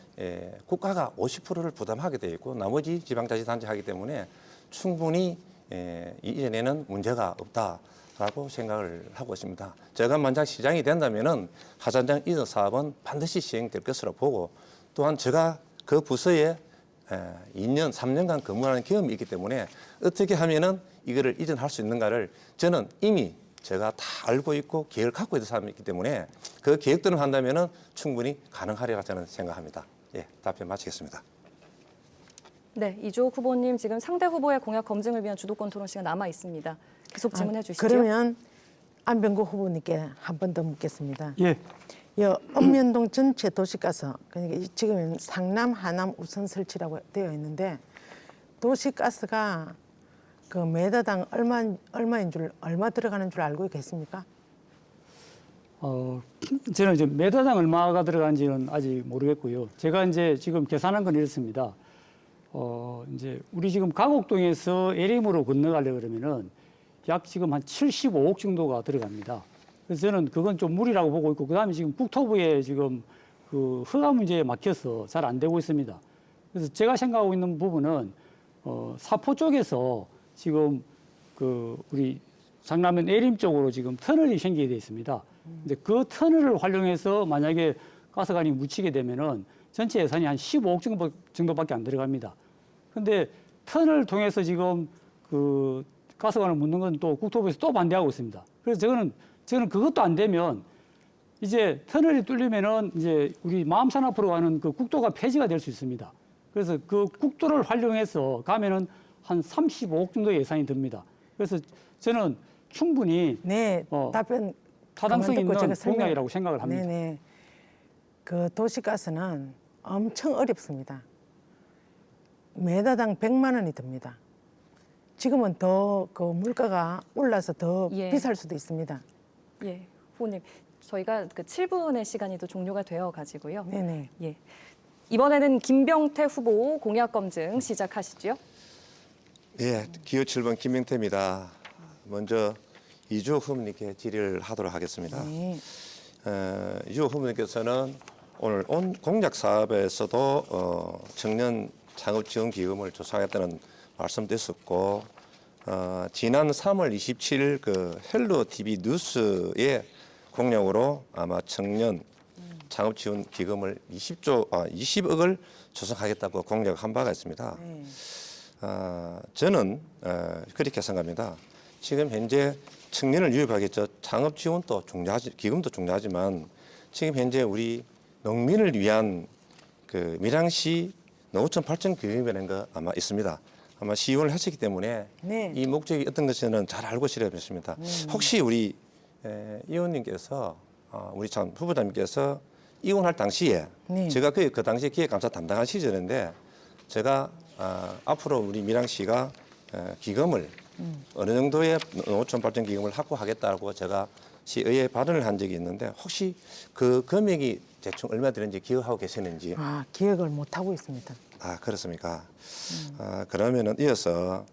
국가가 50%를 부담하게 되어 있고 나머지 지방자치단체 하기 때문에 충분히 이전에는 문제가 없다라고 생각을 하고 있습니다. 제가 만약 시장이 된다면은 화장장 이전 사업은 반드시 시행될 것으로 보고 또한 제가 그 부서에 2년, 3년간 근무하는 경험이 있기 때문에 어떻게 하면은 이거를 이전할 수 있는가를 저는 이미 제가 다 알고 있고 계획을 갖고 있는 사람이기 때문에 그 계획대로 한다면은 충분히 가능하리라 저는 생각합니다. 예, 답변 마치겠습니다. 네, 이주호 후보님 지금 상대 후보의 공약 검증을 위한 주도권 토론 시간 남아 있습니다. 계속 질문해 주시죠. 그러면 안병구 후보님께 한 번 더 묻겠습니다. 예. 읍면동 전체 도시가스, 그러니까 지금 상남, 하남 우선 설치라고 되어 있는데 도시가스가 그 매다당 얼마 들어가는 줄 알고 계십니까? 저는 이제 매다당 얼마가 들어간지는 아직 모르겠고요. 제가 이제 지금 계산한 건 이렇습니다. 이제 우리 지금 가곡동에서 LM으로 건너가려고 그러면은 약 지금 한 75억 정도가 들어갑니다. 그래서 저는 그건 좀 무리라고 보고 있고, 그 다음에 지금 국토부에 지금 그 허가 문제에 막혀서 잘 안 되고 있습니다. 그래서 제가 생각하고 있는 부분은, 사포 쪽에서 지금 그 우리 상남면 내림 쪽으로 지금 터널이 생기게 돼 있습니다. 근데 그 터널을 활용해서 만약에 가스관이 묻히게 되면은 전체 예산이 한 15억 정도밖에 안 들어갑니다. 근데 터널을 통해서 지금 그 가스관을 묻는 건 또 국토부에서 또 반대하고 있습니다. 그래서 저는 그것도 안 되면 이제 터널이 뚫리면은 이제 우리 마음산 앞으로 가는 그 국도가 폐지가 될 수 있습니다. 그래서 그 국도를 활용해서 가면은 한 35억 정도 예산이 듭니다. 그래서 저는 충분히 네, 답변 타당성 그만 듣고 있는 제가 공약이라고 생각을 합니다. 네네. 그 도시가스는 엄청 어렵습니다. 매다당 100만 원이 듭니다. 지금은 더 그 물가가 올라서 더 예. 비쌀 수도 있습니다. 예, 후보님, 저희가 그 7분의 시간이 또 종료가 되어 가지고요. 네네. 예, 이번에는 김병태 후보 공약 검증 시작하시죠. 예, 기호 7번 김명태입니다. 먼저 이주호 후보님께 질의를 하도록 하겠습니다. 네. 이주호 후보님께서는 오늘 온 공약 사업에서도 청년 창업 지원 기금을 조성하겠다는 말씀도 있었고 지난 3월 27일 그 헬로 TV 뉴스의 공약으로 아마 청년 창업 지원 기금을 20억을 조성하겠다고 공약한 바가 있습니다. 네. 저는 그렇게 생각합니다. 지금 현재 청년을 유입하기 위해서 창업 지원도 기금도 중요하지만 지금 현재 우리 농민을 위한 그 밀양시 농어촌 발전 기금이라는 거 아마 있습니다. 아마 시연을 하셨기 때문에 네. 이 목적이 어떤 것인지는 잘 알고 있으려 믿습니다. 혹시 우리 의원님께서 우리 참 후보자님께서 이혼할 당시에 네. 제가 그 당시에 기획감사 담당한 시절인데 제가 앞으로 우리 밀양시가 기금을 어느 정도의 농어촌 발전 기금을 확보하겠다고 제가 시의회에 발언을 한 적이 있는데 혹시 그 금액이 대충 얼마 되는지 기억하고 계시는지? 기억을 못 하고 있습니다. 그렇습니까? 그러면은 이어서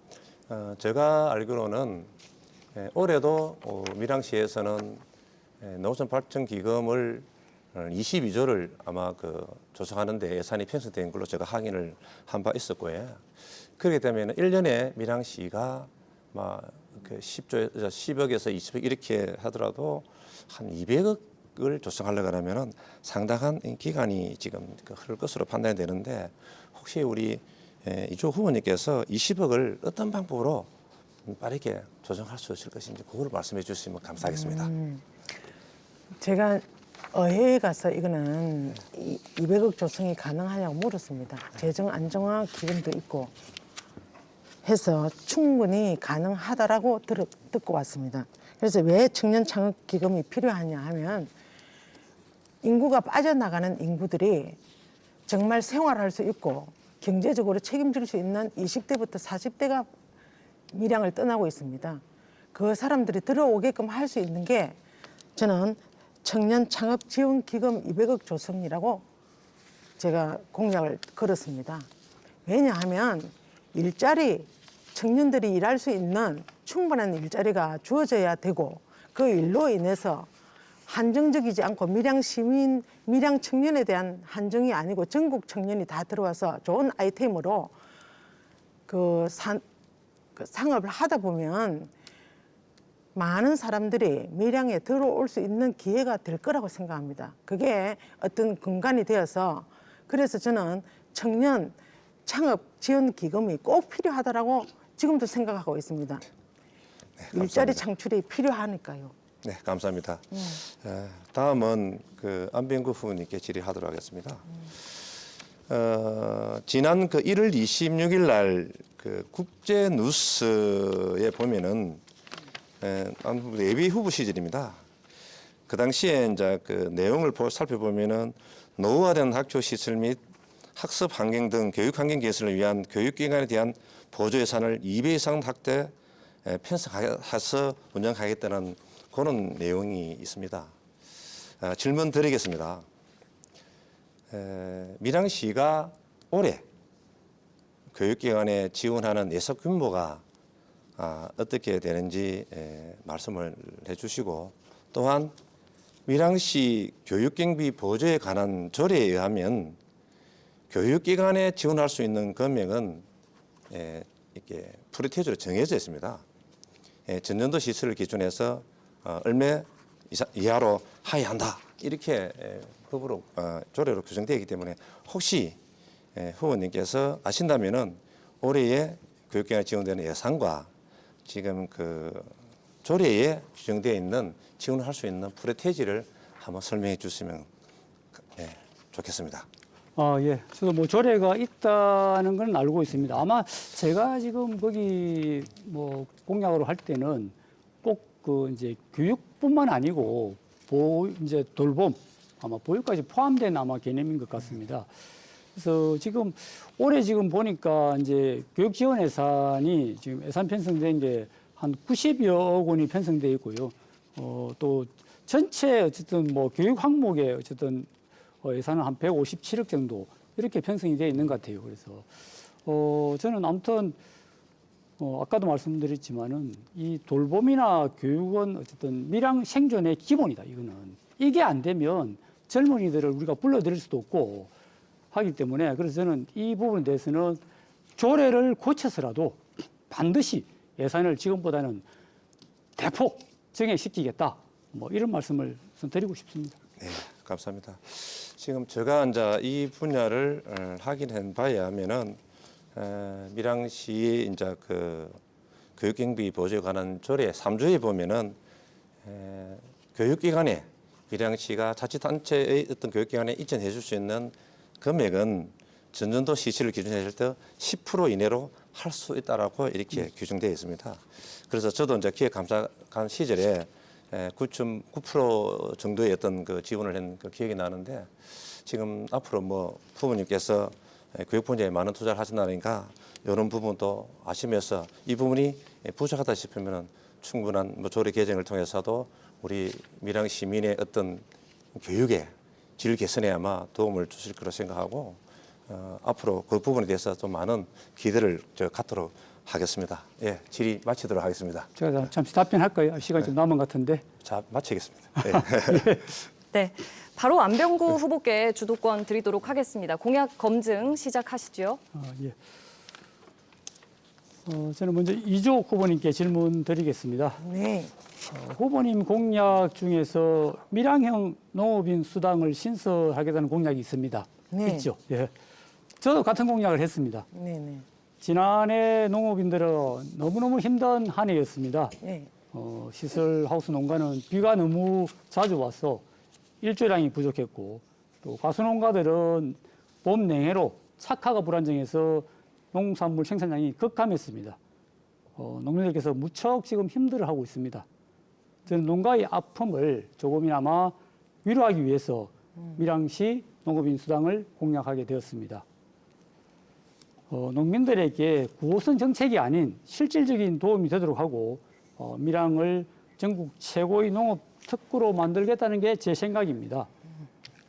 제가 알기로는 올해도 밀양시에서는 농촌 발전 기금을 22조를 아마 조성하는데 예산이 편성된 걸로 제가 확인을 한 바 있었고요. 그렇기 때문에 1년에 밀양시가 막 10억에서 20억 이렇게 하더라도 한 200억을 조성하려고 하면은 상당한 기간이 지금 흐를 것으로 판단이 되는데 혹시 우리 이조 후보님께서 20억을 어떤 방법으로 빠르게 조정할 수 있을 것인지 그걸 말씀해 주시면 감사하겠습니다. 제가 의회에 가서 이거는 200억 조성이 가능하냐고 물었습니다. 재정 안정화 기금도 있고 해서 충분히 가능하다라고 듣고 왔습니다. 그래서 왜 청년 창업 기금이 필요하냐 하면 인구가 빠져나가는 인구들이 정말 생활할 수 있고 경제적으로 책임질 수 있는 20대부터 40대가 밀양을 떠나고 있습니다. 그 사람들이 들어오게끔 할 수 있는 게 저는 청년 창업 지원 기금 200억 조성이라고 제가 공약을 걸었습니다. 왜냐하면 청년들이 일할 수 있는 충분한 일자리가 주어져야 되고 그 일로 인해서 한정적이지 않고 밀양 시민, 밀양 청년에 대한 한정이 아니고 전국 청년이 다 들어와서 좋은 아이템으로 상업을 하다 보면 많은 사람들이 밀양에 들어올 수 있는 기회가 될 거라고 생각합니다. 그게 어떤 근간이 되어서 그래서 저는 청년 창업 지원 기금이 꼭 필요하다라고 지금도 생각하고 있습니다. 일자리 창출이 필요하니까요. 네, 감사합니다. 다음은 안병구 후보님께 질의하도록 하겠습니다. 지난 1월 26일 날 국제 뉴스에 보면은 예비 후보 시절입니다. 그 당시에 이제 내용을 살펴보면은 노후화된 학교 시설 및 학습 환경 등 교육 환경 개선을 위한 교육기관에 대한 보조 예산을 2배 이상 확대 편성해서 운영하겠다는 그런 내용이 있습니다. 질문 드리겠습니다. 밀양시가 올해 교육기관에 지원하는 예산 규모가 어떻게 되는지 말씀을 해주시고 또한 밀양시 교육경비 보조에 관한 조례에 의하면 교육기관에 지원할 수 있는 금액은 이렇게 프리테이저로 정해져 있습니다. 전년도 시설을 기준해서 얼마 이하로 하야한다 이렇게 법으로 조례로 규정되어 있기 때문에 혹시 후보님께서 아신다면은 올해의 교육기관에 지원되는 예산과 지금 조례에 규정되어 있는 지원을 할 수 있는 프리테이지를 한번 설명해 주시면 좋겠습니다. 예. 저도 조례가 있다는 건 알고 있습니다. 아마 제가 지금 거기 공약으로 할 때는 꼭 이제 교육뿐만 아니고 이제 돌봄 아마 보육까지 포함된 아마 개념인 것 같습니다. 그래서 올해 보니까 이제 교육 지원 예산이 지금 예산 편성된 게 한 90여 원이 편성돼 있고요. 또 전체 어쨌든 교육 항목에 어쨌든 예산은 한 157억 정도 이렇게 편성이 되어 있는 것 같아요. 그래서 저는 아무튼 아까도 말씀드렸지만은 이 돌봄이나 교육은 어쨌든 밀양 생존의 기본이다. 이게 안 되면 젊은이들을 우리가 불러들일 수도 없고 하기 때문에 그래서 저는 이 부분에 대해서는 조례를 고쳐서라도 반드시 예산을 지금보다는 대폭 증액시키겠다. 이런 말씀을 드리고 싶습니다. 네, 감사합니다. 지금 제가 이제 이 분야를 확인한 바에 하면은 밀양시 이제 교육경비 보조에 관한 조례 3조에 보면은 교육기관에 밀양시가 자치단체의 어떤 교육기관에 이전해 줄 수 있는 금액은 전년도 시설을 기준했을 때 10% 이내로 할 수 있다라고 이렇게 규정되어 있습니다. 그래서 저도 이제 기획감사관 시절에 9.9% 정도의 어떤 지원을 한 기억이 나는데 지금 앞으로 부모님께서 교육 분야에 많은 투자를 하신다니까 이런 부분도 아시면서 이 부분이 부족하다 싶으면 충분한 조례 개정을 통해서도 우리 밀양 시민의 어떤 교육에 질 개선에 아마 도움을 주실 거라 생각하고 앞으로 그 부분에 대해서 좀 많은 기대를 갖도록 하겠습니다. 예, 질의 마치도록 하겠습니다. 제가 잠시 답변할까요? 시간이 좀 남은 것 같은데. 자, 마치겠습니다. 예. 네, 바로 안병구 후보께 주도권 드리도록 하겠습니다. 공약 검증 시작하시죠. 예. 저는 먼저 이주옥 후보님께 질문 드리겠습니다. 네. 후보님 공약 중에서 밀양형 농업인 수당을 신설하겠다는 공약이 있습니다. 네. 있죠. 예. 저도 같은 공약을 했습니다. 네네. 지난해 농업인들은 너무너무 힘든 한 해였습니다. 네. 시설 하우스 농가는 비가 너무 자주 와서 일조량이 부족했고 또 과수농가들은 봄 냉해로 착화가 불안정해서 농산물 생산량이 급감했습니다. 농민들께서 무척 지금 힘들어하고 있습니다. 저는 농가의 아픔을 조금이나마 위로하기 위해서 밀양시 농업인 수당을 공약하게 되었습니다. 농민들에게 9호선 정책이 아닌 실질적인 도움이 되도록 하고 밀양을 전국 최고의 농업 특구로 만들겠다는 게 제 생각입니다.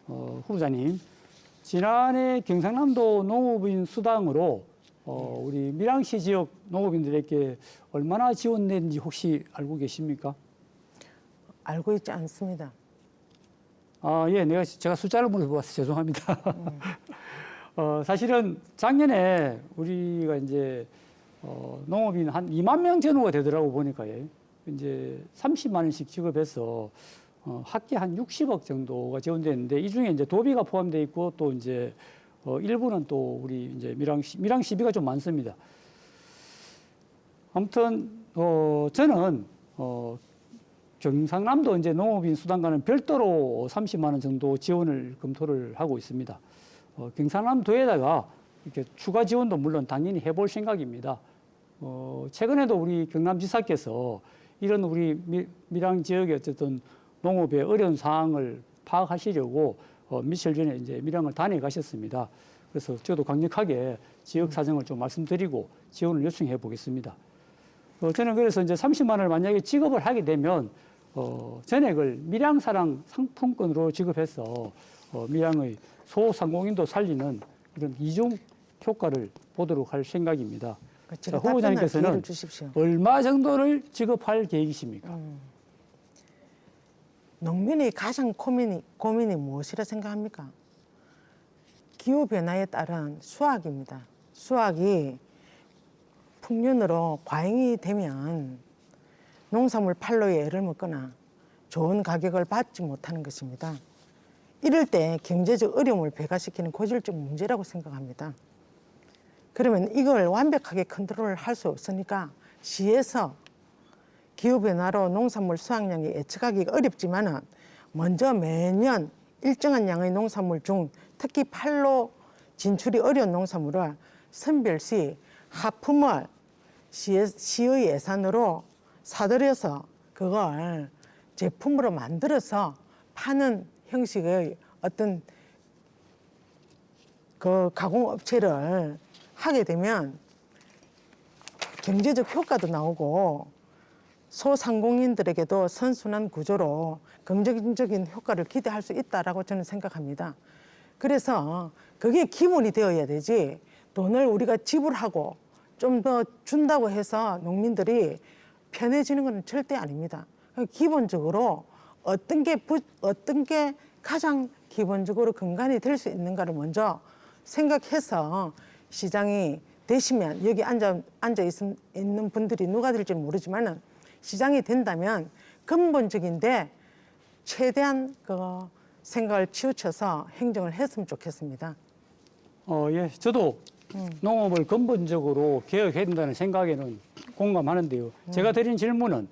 후보자님, 지난해 경상남도 농업인 수당으로 우리 밀양시 지역 농업인들에게 얼마나 지원됐는지 혹시 알고 계십니까? 알고 있지 않습니다. 예, 제가 숫자를 물어봐서 죄송합니다. 사실은 작년에 우리가 이제 농업인 한 2만 명 전후가 되더라고 보니까 이제 30만 원씩 지급해서 학기 한 60억 정도가 지원됐는데 이 중에 이제 도비가 포함되어 있고 또 이제 일부는 또 우리 이제 밀양 시비가 좀 많습니다. 아무튼 저는 경상남도 이제 농업인 수당과는 별도로 30만 원 정도 지원을 검토를 하고 있습니다. 경상남도에다가 이렇게 추가 지원도 물론 당연히 해볼 생각입니다. 최근에도 우리 경남지사께서 이런 우리 밀양 지역의 어쨌든 농업의 어려운 상황을 파악하시려고 며칠 전에 이제 밀양을 다녀가셨습니다. 그래서 저도 강력하게 지역 사정을 좀 말씀드리고 지원을 요청해 보겠습니다. 저는 그래서 이제 30만 원을 만약에 지급을 하게 되면 전액을 밀양사랑 상품권으로 지급해서 밀양의 소상공인도 살리는 이런 이중 효과를 보도록 할 생각입니다. 자, 후보자님께서는 얼마 정도를 지급할 계획이십니까? 농민의 가장 고민이 무엇이라 생각합니까? 기후변화에 따른 수확입니다. 수확이 풍년으로 과잉이 되면 농산물 판로에 애를 먹거나 좋은 가격을 받지 못하는 것입니다. 이럴 때 경제적 어려움을 배가시키는 고질적 문제라고 생각합니다. 그러면 이걸 완벽하게 컨트롤할 수 없으니까 시에서 기후변화로 농산물 수확량이 예측하기가 어렵지만 먼저 매년 일정한 양의 농산물 중 특히 판로 진출이 어려운 농산물을 선별 시 하품을 시의 예산으로 사들여서 그걸 제품으로 만들어서 파는 형식의 어떤 그 가공업체를 하게 되면 경제적 효과도 나오고 소상공인들에게도 선순환 구조로 긍정적인 효과를 기대할 수 있다라고 저는 생각합니다. 그래서 그게 기본이 되어야 되지 돈을 우리가 지불하고 좀 더 준다고 해서 농민들이 편해지는 건 절대 아닙니다. 기본적으로 어떤 게 가장 기본적으로 근간이 될 수 있는가를 먼저 생각해서 시장이 되시면 여기 앉아 있는 분들이 누가 될지는 모르지만은 시장이 된다면 근본적인데 최대한 그 생각을 치우쳐서 행정을 했으면 좋겠습니다. 예, 저도 농업을 근본적으로 개혁해야 된다는 생각에는 공감하는데요. 제가 드린 질문은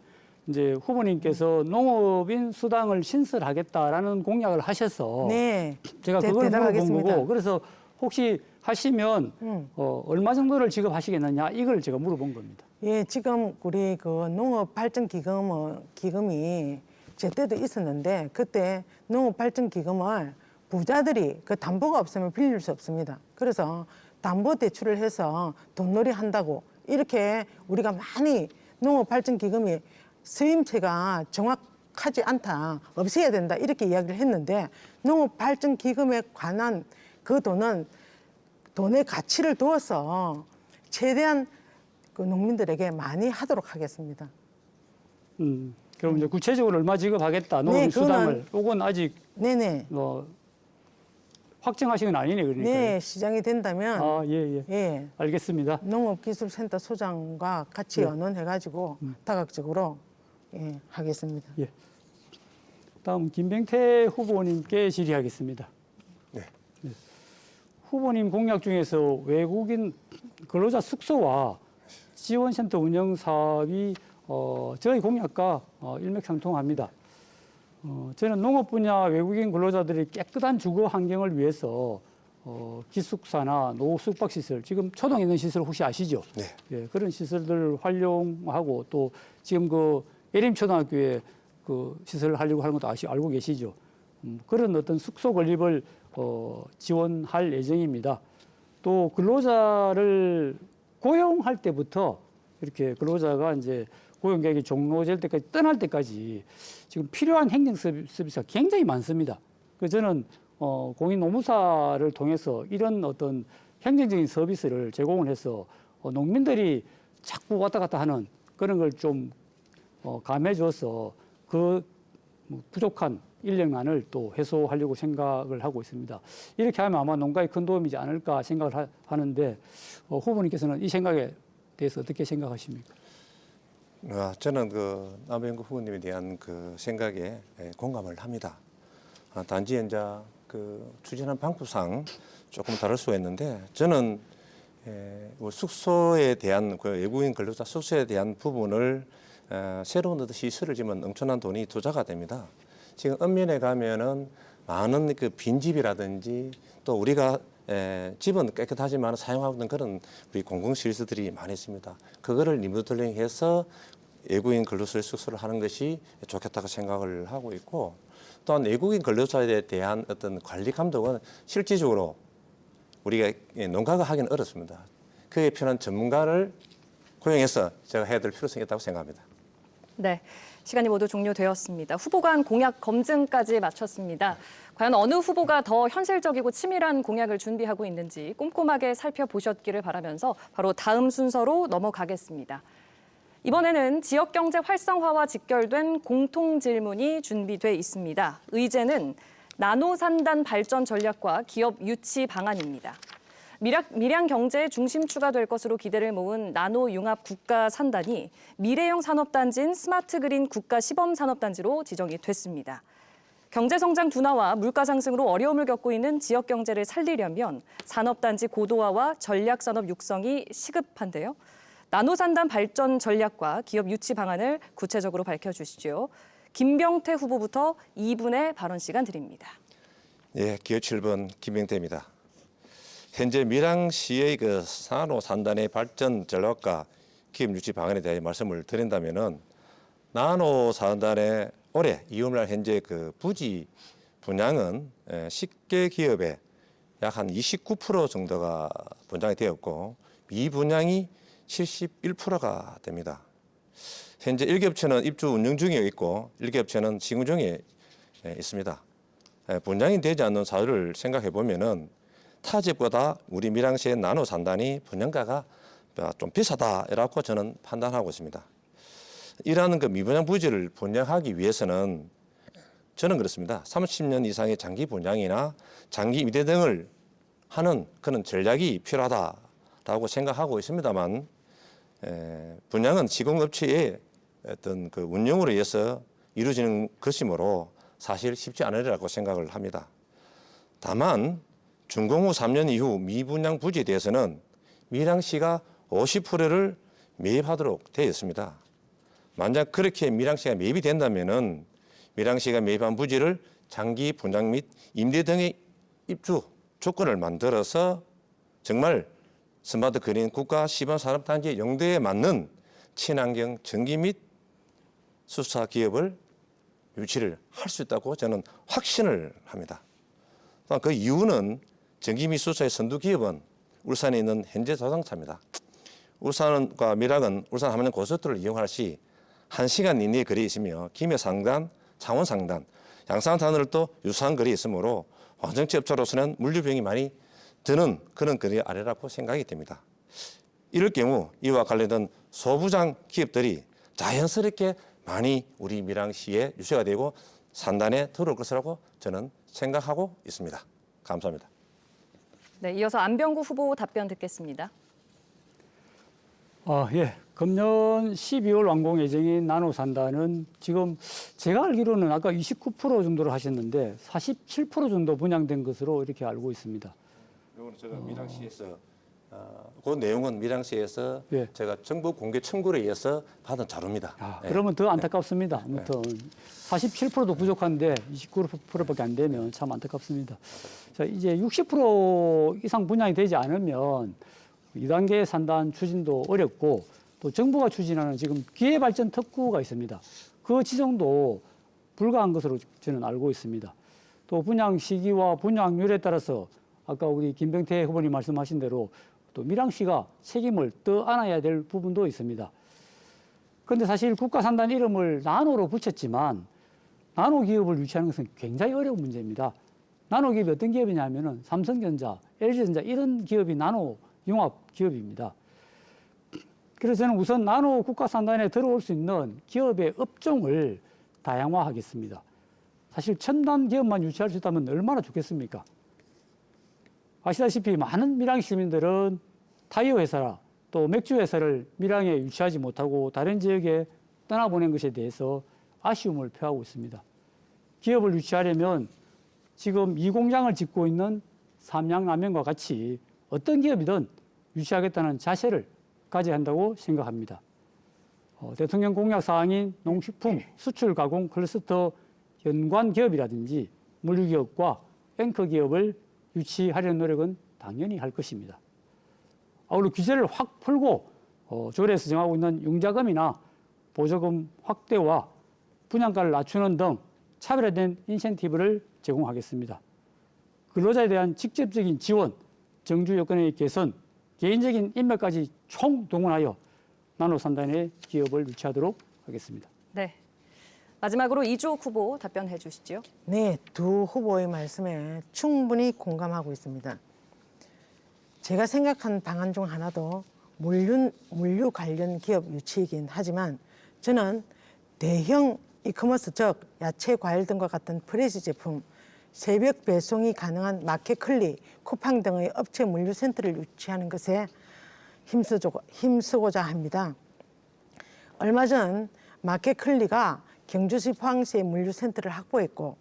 이제 후보님께서 농업인 수당을 신설하겠다라는 공약을 하셔서 네, 제가 그걸 물어본 대답하겠습니다. 거고 그래서 혹시 하시면 얼마 정도를 지급하시겠느냐 이걸 제가 물어본 겁니다. 예, 지금 우리 그 농업발전기금이 제때도 있었는데 그때 농업발전기금을 부자들이 그 담보가 없으면 빌릴 수 없습니다. 그래서 담보 대출을 해서 돈놀이 한다고 이렇게 우리가 많이 농업발전기금이 수임체가 하지 않다, 없애야 된다 이렇게 이야기를 했는데 농업발전기금에 관한 그 돈의 가치를 두어서 최대한 그 농민들에게 많이 하도록 하겠습니다. 그럼 이제 구체적으로 얼마 지급하겠다, 농업 수당을, 요건 아직 네네. 확정하신 건 아니네, 그러니까. 네, 시장이 된다면 예, 알겠습니다. 농업기술센터 소장과 같이 의논해가지고 다각적으로 하겠습니다. 예. 다음 김병태 후보님께 질의하겠습니다. 네. 후보님 공약 중에서 외국인 근로자 숙소와 지원센터 운영 사업이 저희 공약과 일맥상통합니다. 저는 농업 분야 외국인 근로자들이 깨끗한 주거 환경을 위해서 기숙사나 노후 숙박시설, 지금 초동에 있는 시설 혹시 아시죠? 네. 예, 그런 시설들을 활용하고 또 지금 그 예림초등학교에 그 시설을 하려고 하는 것도 알고 계시죠? 그런 어떤 숙소 건립을 지원할 예정입니다. 또 근로자를 고용할 때부터 이렇게 근로자가 이제 고용계획이 종료될 때까지 떠날 때까지 지금 필요한 행정 서비스가 굉장히 많습니다. 그래서 저는 공인노무사를 통해서 이런 어떤 행정적인 서비스를 제공을 해서 농민들이 자꾸 왔다 갔다 하는 그런 걸 좀 감해 줘서 그 부족한 인력난을 또 해소하려고 생각을 하고 있습니다. 이렇게 하면 아마 농가에 큰 도움이지 않을까 생각을 하는데 후보님께서는 이 생각에 대해서 어떻게 생각하십니까? 저는 그 남영구 후보님에 대한 그 생각에 공감을 합니다. 단지 이제 그 추진한 방법상 조금 다를 수가 있는데 저는 숙소에 대한 그 외국인 근로자 숙소에 대한 부분을 새로운 어떤 시설을 지으면 엄청난 돈이 투자가 됩니다. 지금 읍면에 가면은 많은 그 빈집이라든지 또 우리가 집은 깨끗하지만 사용하는 그런 우리 공공시설들이 많이 있습니다. 그거를 리모델링해서 외국인 근로자 숙소를 하는 것이 좋겠다고 생각을 하고 있고, 또한 외국인 근로자에 대한 어떤 관리 감독은 실질적으로 우리가 농가가 하기는 어렵습니다. 그에 필요한 전문가를 고용해서 제가 해야 될 필요성이 있다고 생각합니다. 네, 시간이 모두 종료되었습니다. 후보 간 공약 검증까지 마쳤습니다. 과연 어느 후보가 더 현실적이고 치밀한 공약을 준비하고 있는지 꼼꼼하게 살펴보셨기를 바라면서 바로 다음 순서로 넘어가겠습니다. 이번에는 지역경제 활성화와 직결된 공통 질문이 준비돼 있습니다. 의제는 나노산단 발전 전략과 기업 유치 방안입니다. 밀양 경제의 중심추가 될 것으로 기대를 모은 나노융합 국가산단이 미래형 산업단지인 스마트그린 국가시범산업단지로 지정이 됐습니다. 경제성장 둔화와 물가 상승으로 어려움을 겪고 있는 지역 경제를 살리려면 산업단지 고도화와 전략산업 육성이 시급한데요. 나노산단 발전 전략과 기업 유치 방안을 구체적으로 밝혀주시죠. 김병태 후보부터 2분의 발언 시간 드립니다. 예, 기호 7번 김병태입니다. 현재 밀양시의 그 나노산단의 발전 전략과 기업 유치 방안에 대해 말씀을 드린다면은 나노산단의 올해 2월날 현재 그 부지 분양은 10개 기업에 약 한 29% 정도가 분양이 되었고 미분양이 71%가 됩니다. 현재 1개업체는 입주 운영 중에 있고 1개업체는 시공 중에 있습니다. 분양이 되지 않는 사유를 생각해 보면은 타 지역보다 우리 밀양시의 나노산단이 분양가가 좀 비싸다라고 저는 판단하고 있습니다. 이러한 그 미분양 부지를 분양하기 위해서는 저는 그렇습니다. 30년 이상의 장기 분양이나 장기 임대 등을 하는 그런 전략이 필요하다라고 생각하고 있습니다만 분양은 시공업체의 어떤 그 운영으로 인해서 이루어지는 것이므로 사실 쉽지 않으리라고 생각을 합니다. 다만 준공 후 3년 이후 미분양 부지에 대해서는 밀양시가 50%를 매입하도록 되어 있습니다. 만약 그렇게 밀양시가 매입이 된다면은 밀양시가 매입한 부지를 장기 분양 및 임대 등의 입주 조건을 만들어서 정말 스마트 그린 국가 시범 산업단지의 용도에 맞는 친환경 전기 및 수사 기업을 유치를 할 수 있다고 저는 확신을 합니다. 그 이유는 전기 및 수사의 선두 기업은 울산에 있는 현대자동차입니다. 울산과 밀양은 울산 함양 고속도로를 이용할 시 1시간 이내에 거리에 있으며 김해 상단 창원 상단, 양산단으로도 유사한 거리에 있으므로 완전체 업체로서는 물류 비용이 많이 드는 그런 거리 아래라고 생각이 됩니다. 이럴 경우 이와 관련된 소부장 기업들이 자연스럽게 많이 우리 밀양시에 유치가 되고 산단에 들어올 것이라고 저는 생각하고 있습니다. 감사합니다. 네, 이어서 안병구 후보 답변 듣겠습니다. 예. 금년 12월 완공 예정인 나노산단은 지금 제가 알기로는 아까 29% 정도로 하셨는데 47% 정도 분양된 것으로 이렇게 알고 있습니다. 이거는 제가 밀양시에서 그 내용은 밀양시에서 예. 제가 정부 공개 청구에 의해서 받은 자료입니다. 예. 그러면 더 안타깝습니다. 아무튼 47%도 부족한데 29%밖에 안 되면 참 안타깝습니다. 자, 이제 60% 이상 분양이 되지 않으면 2단계 산단 추진도 어렵고 또 정부가 추진하는 지금 기회발전 특구가 있습니다. 그 지정도 불가한 것으로 저는 알고 있습니다. 또 분양 시기와 분양률에 따라서 아까 우리 김병태 후보님 말씀하신 대로 또 밀양시가 책임을 떠안아야 될 부분도 있습니다. 그런데 사실 국가산단 이름을 나노로 붙였지만 나노 기업을 유치하는 것은 굉장히 어려운 문제입니다. 나노 기업이 어떤 기업이냐면은 삼성전자, LG전자 이런 기업이 나노 융합 기업입니다. 그래서 저는 우선 나노 국가산단에 들어올 수 있는 기업의 업종을 다양화하겠습니다. 사실 첨단 기업만 유치할 수 있다면 얼마나 좋겠습니까? 아시다시피 많은 밀양 시민들은 타이어 회사라 또 맥주 회사를 밀양에 유치하지 못하고 다른 지역에 떠나보낸 것에 대해서 아쉬움을 표하고 있습니다. 기업을 유치하려면 지금 이 공장을 짓고 있는 삼양라면과 같이 어떤 기업이든 유치하겠다는 자세를 가져야 한다고 생각합니다. 대통령 공약 사항인 농식품 수출 가공 클러스터 연관 기업이라든지 물류기업과 앵커 기업을 유치하려는 노력은 당연히 할 것입니다. 아울러 규제를 확 풀고 조례에서 정하고 있는 융자금이나 보조금 확대와 분양가를 낮추는 등 차별화된 인센티브를 제공하겠습니다. 근로자에 대한 직접적인 지원, 정주 여건의 개선, 개인적인 인맥까지 총동원하여 나노산단의 기업을 유치하도록 하겠습니다. 네. 마지막으로 이주옥 후보 답변해 주시죠. 네, 두 후보의 말씀에 충분히 공감하고 있습니다. 제가 생각한 방안 중 하나도 물류 관련 기업 유치이긴 하지만 저는 대형 이커머스 즉 야채, 과일 등과 같은 프레시 제품, 새벽 배송이 가능한 마켓클리, 쿠팡 등의 업체 물류센터를 유치하는 것에 힘쓰고자 합니다. 얼마 전 마켓클리가 경주시 포항시에 물류센터를 확보했고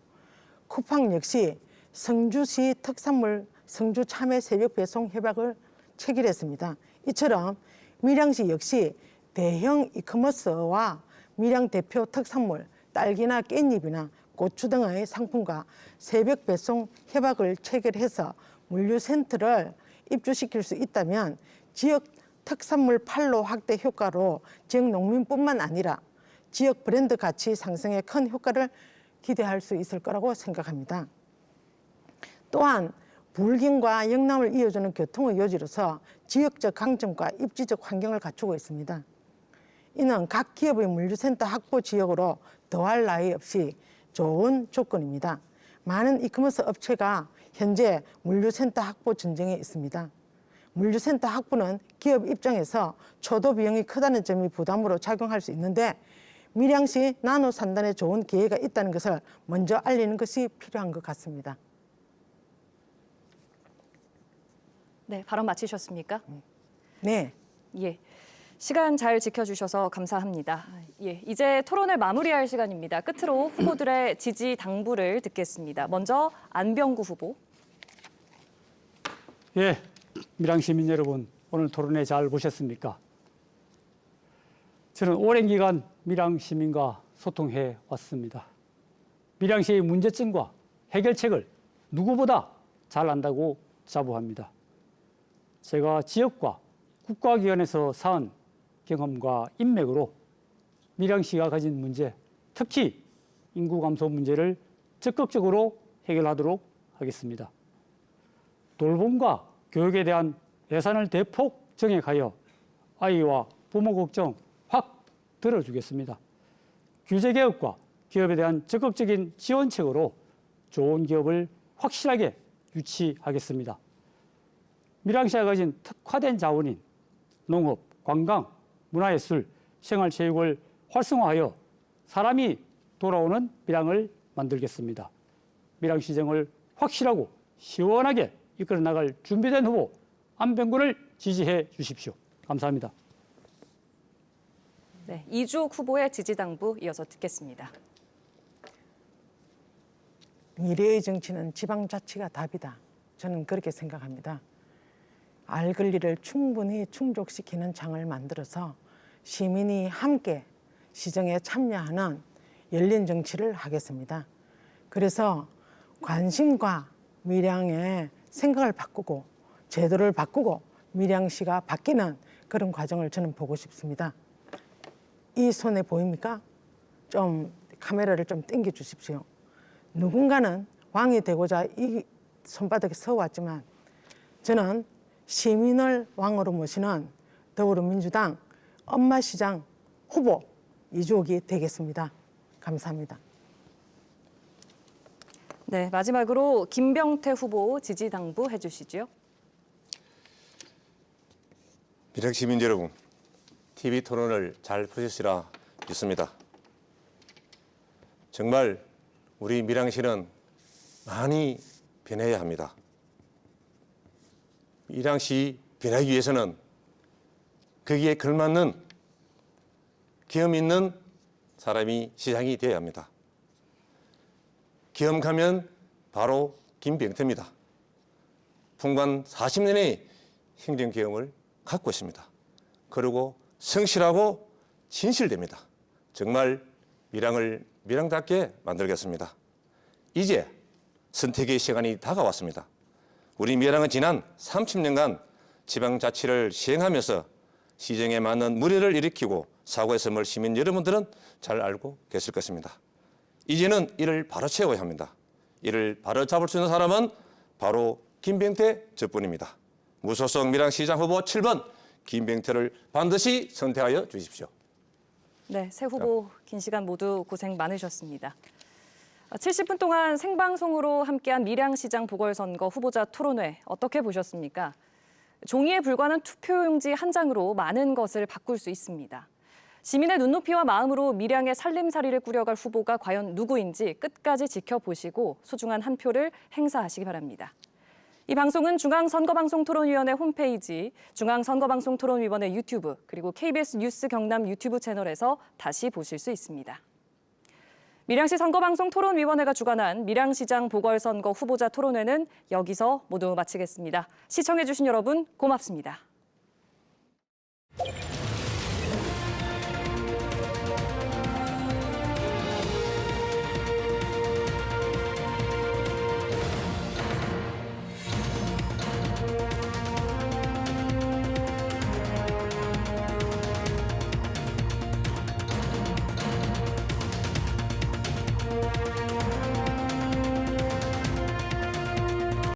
쿠팡 역시 성주시 특산물 성주 참외 새벽 배송 협약을 체결했습니다. 이처럼 밀양시 역시 대형 이커머스와 밀양 대표 특산물 딸기나 깻잎이나 고추 등의 상품과 새벽 배송 협약을 체결해서 물류센터를 입주시킬 수 있다면 지역 특산물 판로 확대 효과로 지역 농민뿐만 아니라 지역 브랜드 가치 상승에 큰 효과를 기대할 수 있을 거라고 생각합니다. 또한 불경과 영남을 이어주는 교통의 요지로서 지역적 강점과 입지적 환경을 갖추고 있습니다. 이는 각 기업의 물류센터 확보 지역으로 더할 나위 없이 좋은 조건입니다. 많은 이커머스 업체가 현재 물류센터 확보 전쟁에 있습니다. 물류센터 확보는 기업 입장에서 초도 비용이 크다는 점이 부담으로 작용할 수 있는데 밀양시 나노산단에 좋은 기회가 있다는 것을 먼저 알리는 것이 필요한 것 같습니다. 네, 발언 마치셨습니까? 네. 예. 시간 잘 지켜주셔서 감사합니다. 예, 이제 토론을 마무리할 시간입니다. 끝으로 후보들의 지지 당부를 듣겠습니다. 먼저 안병구 후보. 예, 밀양 시민 여러분, 오늘 토론회 잘 보셨습니까? 저는 오랜 기간 밀양 시민과 소통해 왔습니다. 밀양시의 문제점과 해결책을 누구보다 잘 안다고 자부합니다. 제가 지역과 국가기관에서 쌓은 경험과 인맥으로 밀양시가 가진 문제, 특히 인구 감소 문제를 적극적으로 해결하도록 하겠습니다. 돌봄과 교육에 대한 예산을 대폭 정액하여 아이와 부모 걱정 확 들어주겠습니다. 규제개혁과 기업에 대한 적극적인 지원책으로 좋은 기업을 확실하게 유치하겠습니다. 밀양시가 가진 특화된 자원인 농업, 관광, 문화예술, 생활체육을 활성화하여 사람이 돌아오는 밀양을 만들겠습니다. 밀양시정을 확실하고 시원하게 이끌어 나갈 준비된 후보 안병구를 지지해 주십시오. 감사합니다. 네, 이주옥 후보의 지지 당부 이어서 듣겠습니다. 미래의 정치는 지방자치가 답이다. 저는 그렇게 생각합니다. 알 권리를 충분히 충족시키는 장을 만들어서 시민이 함께 시정에 참여하는 열린 정치를 하겠습니다. 그래서 관심과 밀양의 생각을 바꾸고 제도를 바꾸고 밀양시가 바뀌는 그런 과정을 저는 보고 싶습니다. 이 손에 보입니까? 좀 카메라를 좀 당겨 주십시오. 누군가는 왕이 되고자 이 손바닥에 서왔지만 저는 시민을 왕으로 모시는 더불어민주당 엄마시장 후보 이주옥이 되겠습니다. 감사합니다. 네, 마지막으로 김병태 후보 지지 당부해 주시죠. 밀양 시민 여러분, TV 토론을 잘 보셨으리라 믿습니다. 정말 우리 밀양시는 많이 변해야 합니다. 밀양시 변하기 위해서는 거기에 걸맞는 경험 있는 사람이 시장이 되어야 합니다. 경험하면 바로 김병태입니다. 풍관 40년의 행정 경험을 갖고 있습니다. 그리고 성실하고 진실됩니다. 정말 밀양을 밀양답게 만들겠습니다. 이제 선택의 시간이 다가왔습니다. 우리 밀양은 지난 30년간 지방자치를 시행하면서 시정에 맞는 물의를 일으키고 사고의 섬을 시민 여러분들은 잘 알고 계실 것입니다. 이제는 이를 바로 채워야 합니다. 이를 바로 잡을 수 있는 사람은 바로 김병태 저뿐입니다. 무소속 밀양시장 후보 7번 김병태를 반드시 선택하여 주십시오. 네, 새 후보 긴 시간 모두 고생 많으셨습니다. 70분 동안 생방송으로 함께한 밀양시장 보궐선거 후보자 토론회 어떻게 보셨습니까? 종이에 불과한 투표용지 한 장으로 많은 것을 바꿀 수 있습니다. 시민의 눈높이와 마음으로 밀양의 살림살이를 꾸려갈 후보가 과연 누구인지 끝까지 지켜보시고 소중한 한 표를 행사하시기 바랍니다. 이 방송은 중앙선거방송토론위원회 홈페이지, 중앙선거방송토론위원회 유튜브, 그리고 KBS 뉴스 경남 유튜브 채널에서 다시 보실 수 있습니다. 밀양시 선거방송토론위원회가 주관한 밀양시장 보궐선거 후보자 토론회는 여기서 모두 마치겠습니다. 시청해주신 여러분 고맙습니다.